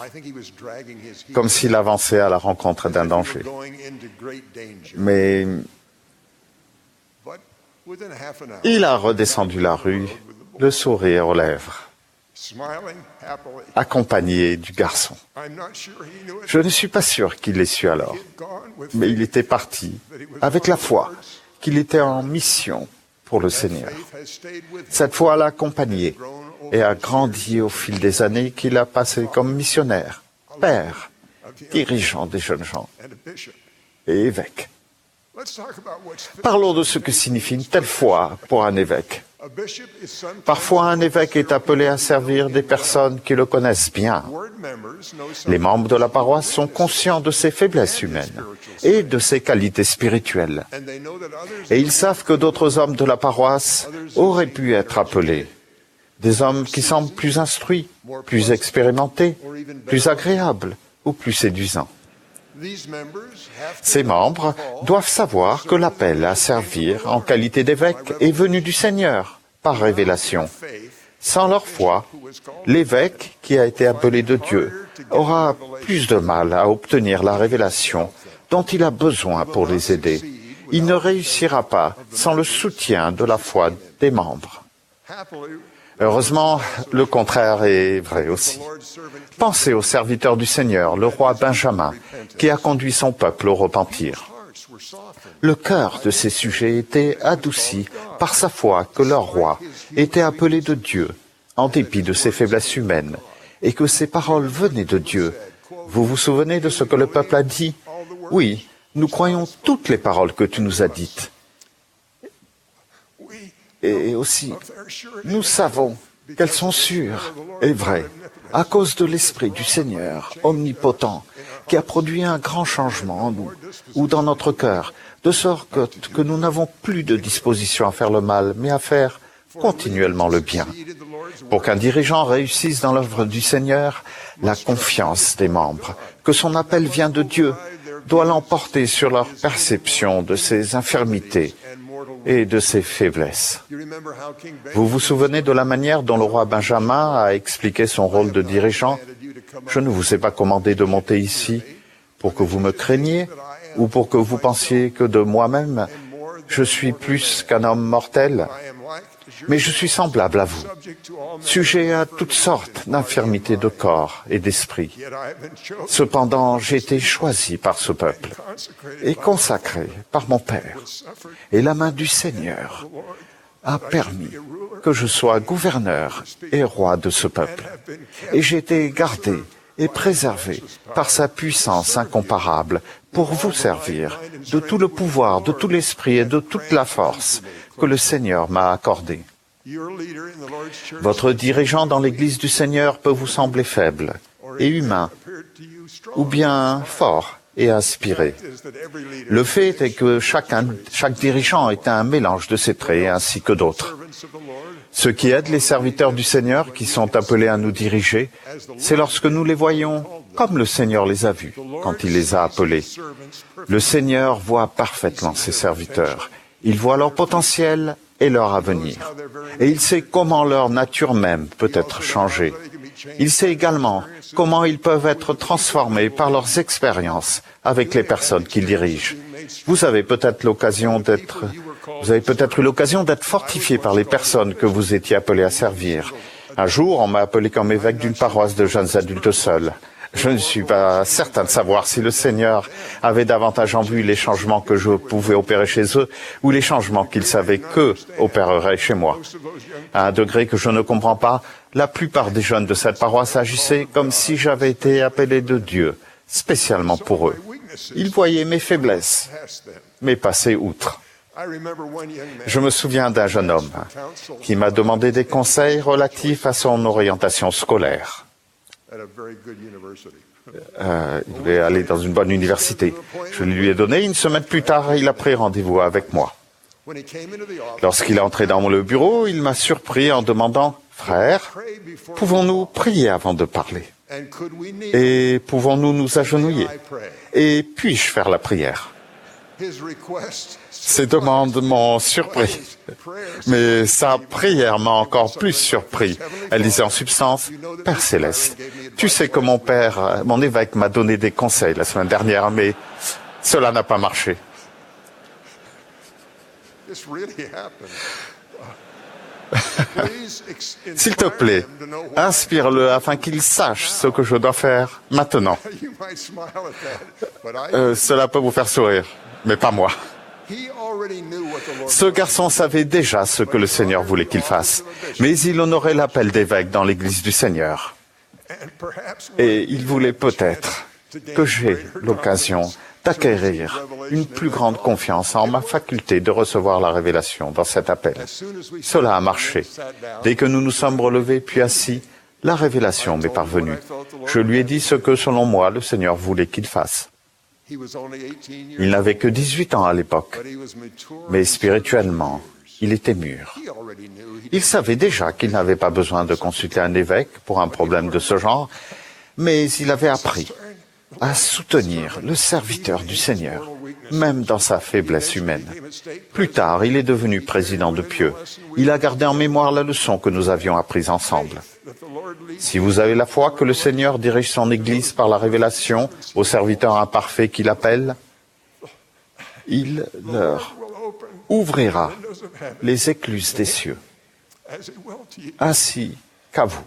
comme s'il avançait à la rencontre d'un danger. Mais il a redescendu la rue, le sourire aux lèvres, accompagné du garçon. Je ne suis pas sûr qu'il l'ait su alors, mais il était parti avec la foi qu'il était en mission pour le Seigneur. Cette foi l'a accompagné et a grandi au fil des années qu'il a passées comme missionnaire, père, dirigeant des jeunes gens et évêque. Parlons de ce que signifie une telle foi pour un évêque. Parfois, un évêque est appelé à servir des personnes qui le connaissent bien. Les membres de la paroisse sont conscients de ses faiblesses humaines et de ses qualités spirituelles. Et ils savent que d'autres hommes de la paroisse auraient pu être appelés. Des hommes qui semblent plus instruits, plus expérimentés, plus agréables ou plus séduisants. Ces membres doivent savoir que l'appel à servir en qualité d'évêque est venu du Seigneur, par révélation. Sans leur foi, l'évêque qui a été appelé de Dieu aura plus de mal à obtenir la révélation dont il a besoin pour les aider. Il ne réussira pas sans le soutien de la foi des membres. Heureusement, le contraire est vrai aussi. Pensez au serviteur du Seigneur, le roi Benjamin, qui a conduit son peuple au repentir. Le cœur de ses sujets était adouci par sa foi que leur roi était appelé de Dieu, en dépit de ses faiblesses humaines, et que ses paroles venaient de Dieu. Vous vous souvenez de ce que le peuple a dit? Oui, nous croyons toutes les paroles que tu nous as dites. Et aussi, nous savons qu'elles sont sûres et vraies, à cause de l'Esprit du Seigneur, omnipotent, qui a produit un grand changement en nous, ou dans notre cœur, de sorte que nous n'avons plus de disposition à faire le mal, mais à faire continuellement le bien. Pour qu'un dirigeant réussisse dans l'œuvre du Seigneur, la confiance des membres, que son appel vient de Dieu, doit l'emporter sur leur perception de ses infirmités et de ses faiblesses. Vous vous souvenez de la manière dont le roi Benjamin a expliqué son rôle de dirigeant? Je ne vous ai pas commandé de monter ici pour que vous me craigniez ou pour que vous pensiez que de moi-même, je suis plus qu'un homme mortel, mais je suis semblable à vous, sujet à toutes sortes d'infirmités de corps et d'esprit. Cependant, j'ai été choisi par ce peuple et consacré par mon Père. Et la main du Seigneur a permis que je sois gouverneur et roi de ce peuple. Et j'ai été gardé et préservé par sa puissance incomparable pour vous servir de tout le pouvoir, de tout l'esprit et de toute la force que le Seigneur m'a accordé. Votre dirigeant dans l'Église du Seigneur peut vous sembler faible et humain, ou bien fort et inspiré. Le fait est que chaque dirigeant est un mélange de ses traits ainsi que d'autres. Ce qui aide les serviteurs du Seigneur qui sont appelés à nous diriger, c'est lorsque nous les voyons comme le Seigneur les a vus quand il les a appelés. Le Seigneur voit parfaitement ses serviteurs. Il voit leur potentiel et leur avenir. Et il sait comment leur nature même peut être changée. Il sait également comment ils peuvent être transformés par leurs expériences avec les personnes qu'ils dirigent. Vous avez peut-être eu l'occasion d'être fortifié par les personnes que vous étiez appelés à servir. Un jour, on m'a appelé comme évêque d'une paroisse de jeunes adultes seuls. Je ne suis pas certain de savoir si le Seigneur avait davantage en vue les changements que je pouvais opérer chez eux ou les changements qu'il savait qu'eux opéreraient chez moi. À un degré que je ne comprends pas, la plupart des jeunes de cette paroisse agissaient comme si j'avais été appelé de Dieu, spécialement pour eux. Ils voyaient mes faiblesses, mais passaient outre. Je me souviens d'un jeune homme qui m'a demandé des conseils relatifs à son orientation scolaire. Il voulait aller dans une bonne université. Je lui ai donné. Une semaine plus tard, il a pris rendez-vous avec moi. Lorsqu'il est entré dans le bureau, il m'a surpris en demandant « Frère, pouvons-nous prier avant de parler? Et pouvons-nous nous agenouiller? Et puis-je faire la prière ?» Ces demandes m'ont surpris, mais sa prière m'a encore plus surpris. Elle disait en substance, « Père Céleste, tu sais que mon évêque m'a donné des conseils la semaine dernière, mais cela n'a pas marché. » S'il te plaît, inspire-le afin qu'il sache ce que je dois faire maintenant. Cela peut vous faire sourire, mais pas moi. Ce garçon savait déjà ce que le Seigneur voulait qu'il fasse, mais il honorait l'appel d'évêque dans l'Église du Seigneur. Et il voulait peut-être que j'aie l'occasion d'acquérir une plus grande confiance en ma faculté de recevoir la révélation dans cet appel. Cela a marché. Dès que nous nous sommes relevés puis assis, la révélation m'est parvenue. Je lui ai dit ce que, selon moi, le Seigneur voulait qu'il fasse. Il n'avait que 18 ans à l'époque, mais spirituellement, il était mûr. Il savait déjà qu'il n'avait pas besoin de consulter un évêque pour un problème de ce genre, mais il avait appris à soutenir le serviteur du Seigneur, même dans sa faiblesse humaine. Plus tard, il est devenu président de Pieux. Il a gardé en mémoire la leçon que nous avions apprise ensemble. Si vous avez la foi que le Seigneur dirige son Église par la révélation aux serviteurs imparfaits qu'il appelle, il leur ouvrira les écluses des cieux, ainsi qu'à vous.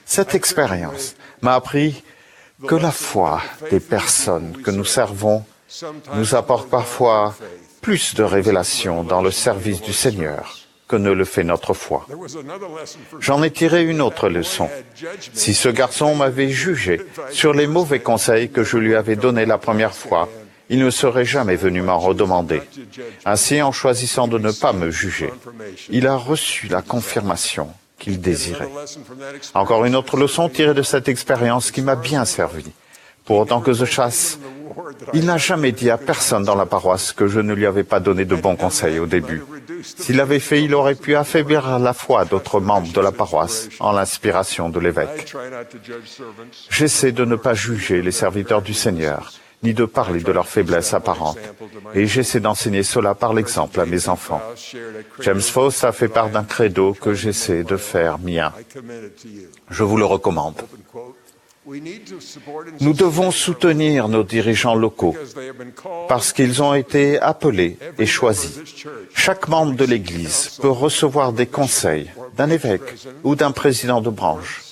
Cette expérience m'a appris que la foi des personnes que nous servons nous apporte parfois plus de révélation dans le service du Seigneur que ne le fait notre foi. J'en ai tiré une autre leçon. Si ce garçon m'avait jugé sur les mauvais conseils que je lui avais donnés la première fois, il ne serait jamais venu m'en redemander. Ainsi, en choisissant de ne pas me juger, il a reçu la confirmation qu'il désirait. Encore une autre leçon tirée de cette expérience qui m'a bien servi. Pour autant que je chasse, il n'a jamais dit à personne dans la paroisse que je ne lui avais pas donné de bons conseils au début. S'il l'avait fait, il aurait pu affaiblir la foi d'autres membres de la paroisse en l'inspiration de l'évêque. J'essaie de ne pas juger les serviteurs du Seigneur, ni de parler de leurs faiblesses apparentes. Et j'essaie d'enseigner cela par l'exemple à mes enfants. James Faust a fait part d'un credo que j'essaie de faire mien. Je vous le recommande. Nous devons soutenir nos dirigeants locaux parce qu'ils ont été appelés et choisis. Chaque membre de l'Église peut recevoir des conseils d'un évêque ou d'un président de branche,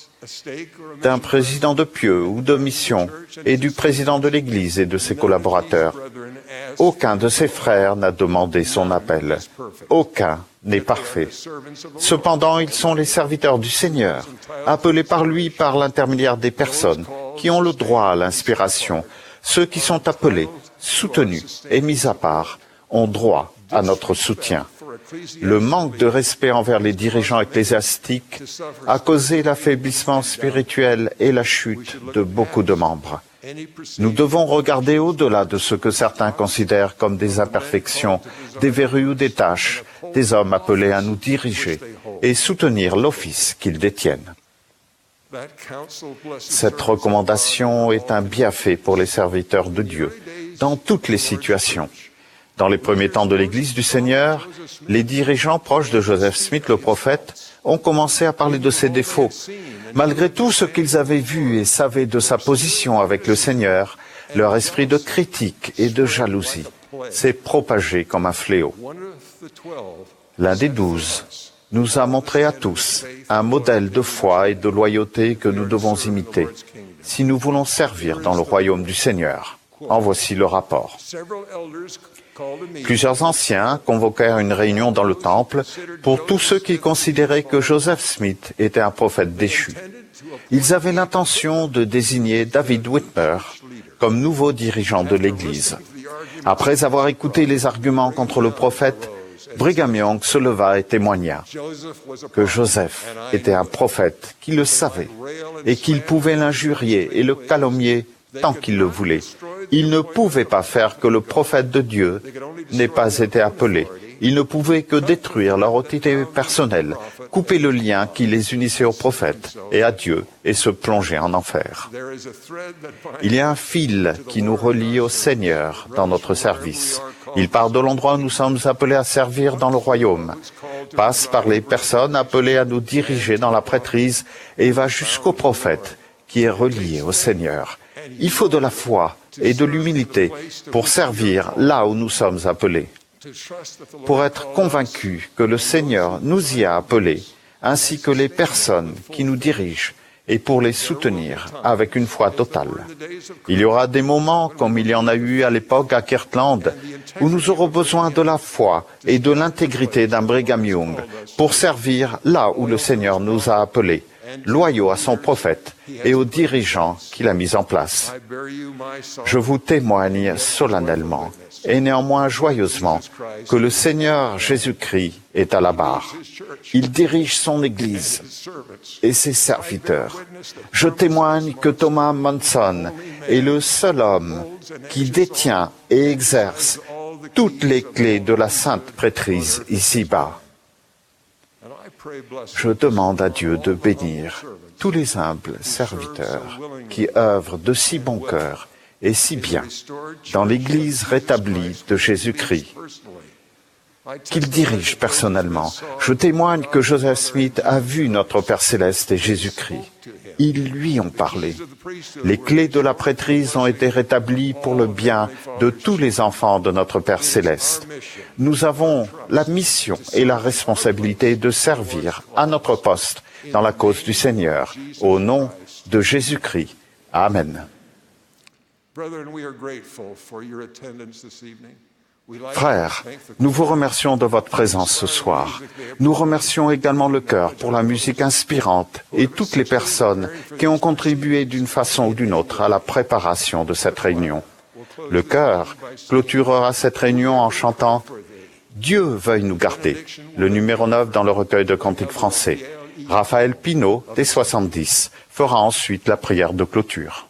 d'un président de pieux ou de mission et du président de l'Église et de ses collaborateurs. Aucun de ses frères n'a demandé son appel. Aucun n'est parfait. Cependant, ils sont les serviteurs du Seigneur, appelés par lui par l'intermédiaire des personnes qui ont le droit à l'inspiration. Ceux qui sont appelés, soutenus et mis à part ont droit à notre soutien. Le manque de respect envers les dirigeants ecclésiastiques a causé l'affaiblissement spirituel et la chute de beaucoup de membres. Nous devons regarder au-delà de ce que certains considèrent comme des imperfections, des verrues ou des tâches, des hommes appelés à nous diriger et soutenir l'office qu'ils détiennent. Cette recommandation est un bienfait pour les serviteurs de Dieu, dans toutes les situations. Dans les premiers temps de l'Église du Seigneur, les dirigeants proches de Joseph Smith, le prophète, ont commencé à parler de ses défauts. Malgré tout ce qu'ils avaient vu et savaient de sa position avec le Seigneur, leur esprit de critique et de jalousie s'est propagé comme un fléau. L'un des 12 nous a montré à tous un modèle de foi et de loyauté que nous devons imiter si nous voulons servir dans le royaume du Seigneur. En voici le rapport. Plusieurs anciens convoquèrent une réunion dans le temple pour tous ceux qui considéraient que Joseph Smith était un prophète déchu. Ils avaient l'intention de désigner David Whitmer comme nouveau dirigeant de l'Église. Après avoir écouté les arguments contre le prophète, Brigham Young se leva et témoigna que Joseph était un prophète qui le savait et qu'il pouvait l'injurier et le calomnier tant qu'il le voulait. Il ne pouvait pas faire que le prophète de Dieu n'ait pas été appelé. Il ne pouvait que détruire leur autorité personnelle, couper le lien qui les unissait au prophète et à Dieu et se plonger en enfer. Il y a un fil qui nous relie au Seigneur dans notre service. Il part de l'endroit où nous sommes appelés à servir dans le royaume, passe par les personnes appelées à nous diriger dans la prêtrise et va jusqu'au prophète qui est relié au Seigneur. Il faut de la foi et de l'humilité pour servir là où nous sommes appelés, pour être convaincus que le Seigneur nous y a appelés, ainsi que les personnes qui nous dirigent, et pour les soutenir avec une foi totale. Il y aura des moments, comme il y en a eu à l'époque à Kirtland, où nous aurons besoin de la foi et de l'intégrité d'un Brigham Young pour servir là où le Seigneur nous a appelés, loyaux à son prophète et aux dirigeants qu'il a mis en place. Je vous témoigne solennellement et néanmoins joyeusement que le Seigneur Jésus-Christ est à la barre. Il dirige son Église et ses serviteurs. Je témoigne que Thomas Monson est le seul homme qui détient et exerce toutes les clés de la sainte prêtrise ici-bas. Je demande à Dieu de bénir tous les humbles serviteurs qui œuvrent de si bon cœur et si bien dans l'Église rétablie de Jésus-Christ, qu'il dirige personnellement. Je témoigne que Joseph Smith a vu notre Père Céleste et Jésus-Christ. Ils lui ont parlé. Les clés de la prêtrise ont été rétablies pour le bien de tous les enfants de notre Père Céleste. Nous avons la mission et la responsabilité de servir à notre poste dans la cause du Seigneur, au nom de Jésus-Christ. Amen. Frères, nous vous remercions de votre présence ce soir. Nous remercions également le chœur pour la musique inspirante et toutes les personnes qui ont contribué d'une façon ou d'une autre à la préparation de cette réunion. Le chœur clôturera cette réunion en chantant « Dieu veuille nous garder », le numéro 9 dans le recueil de cantiques français. Raphaël Pinault, des 70, fera ensuite la prière de clôture.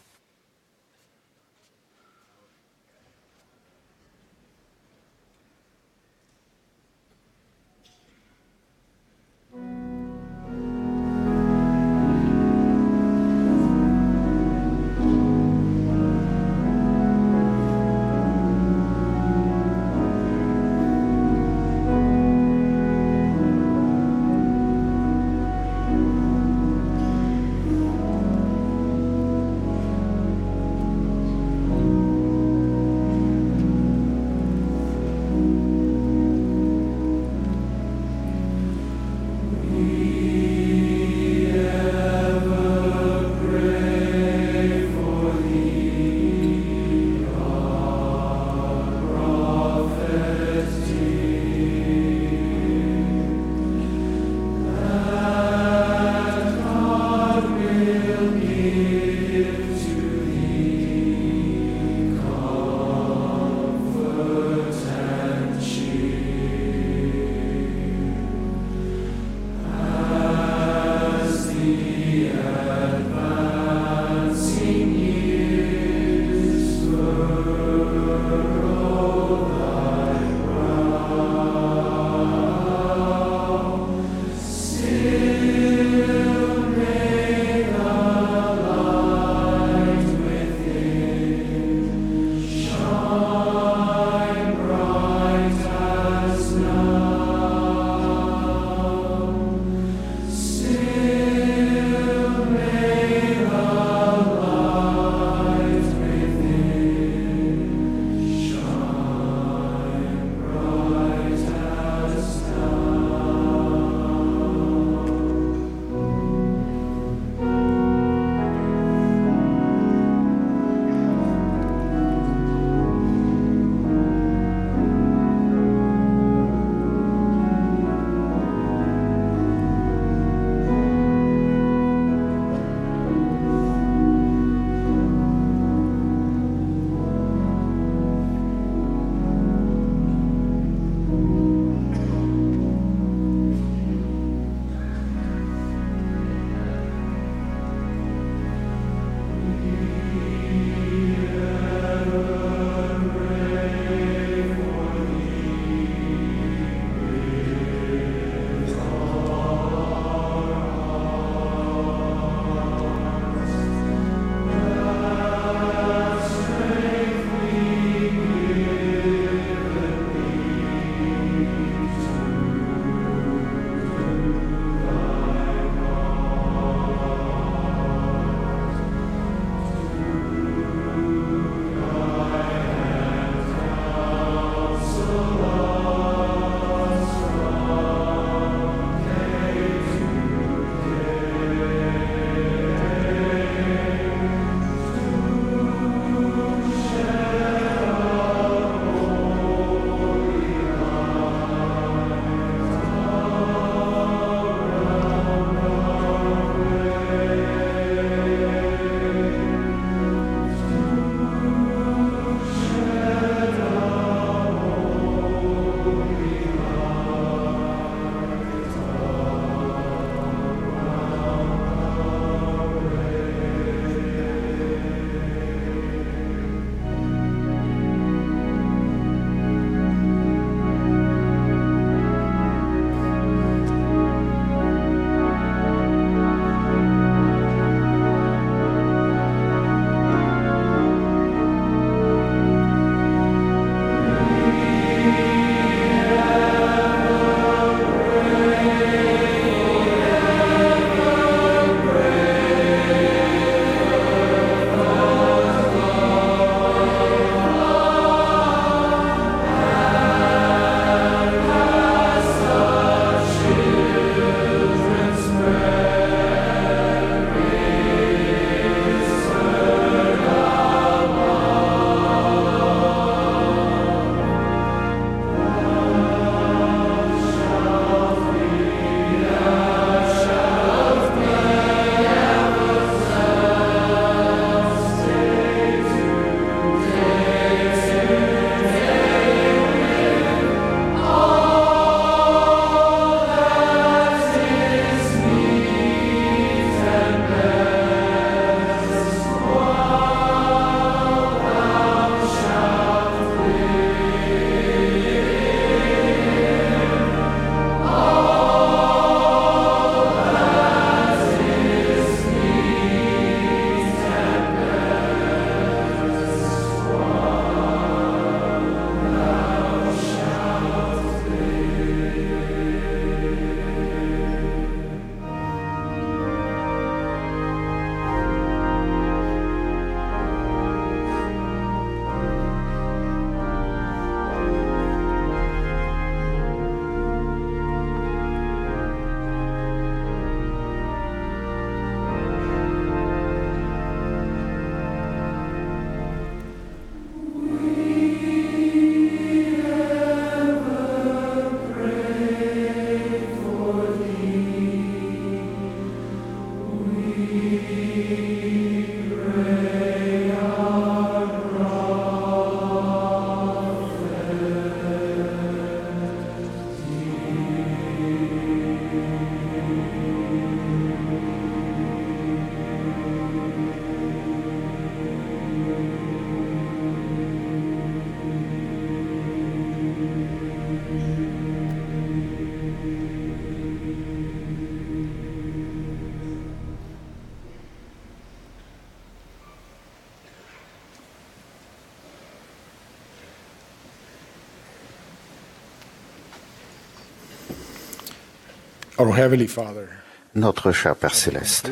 Our Heavenly Father, Notre cher Père Céleste,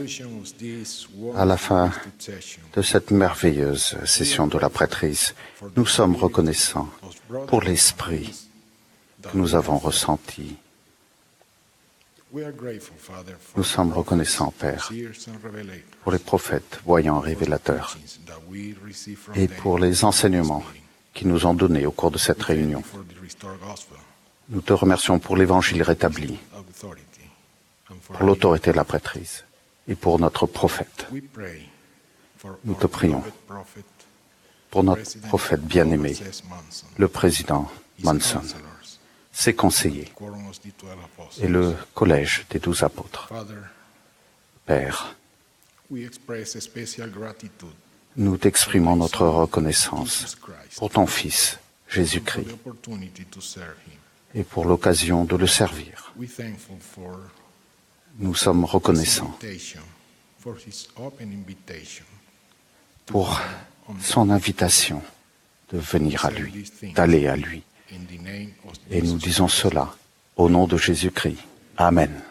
à la fin de cette merveilleuse session de la prêtrise, nous sommes reconnaissants pour l'esprit que nous avons ressenti. Nous sommes reconnaissants, Père, pour les prophètes, voyants, révélateurs, et pour les enseignements qu'ils nous ont donnés au cours de cette réunion. Nous te remercions pour l'Évangile rétabli, pour l'autorité de la prêtrise et pour notre prophète. Nous te prions pour notre prophète bien-aimé, le président Monson, ses conseillers et le collège des 12 apôtres. Père, nous t'exprimons notre reconnaissance pour ton Fils, Jésus-Christ, et pour l'occasion de le servir. Nous sommes reconnaissants pour son invitation de venir à lui, d'aller à lui. Et nous disons cela au nom de Jésus-Christ. Amen.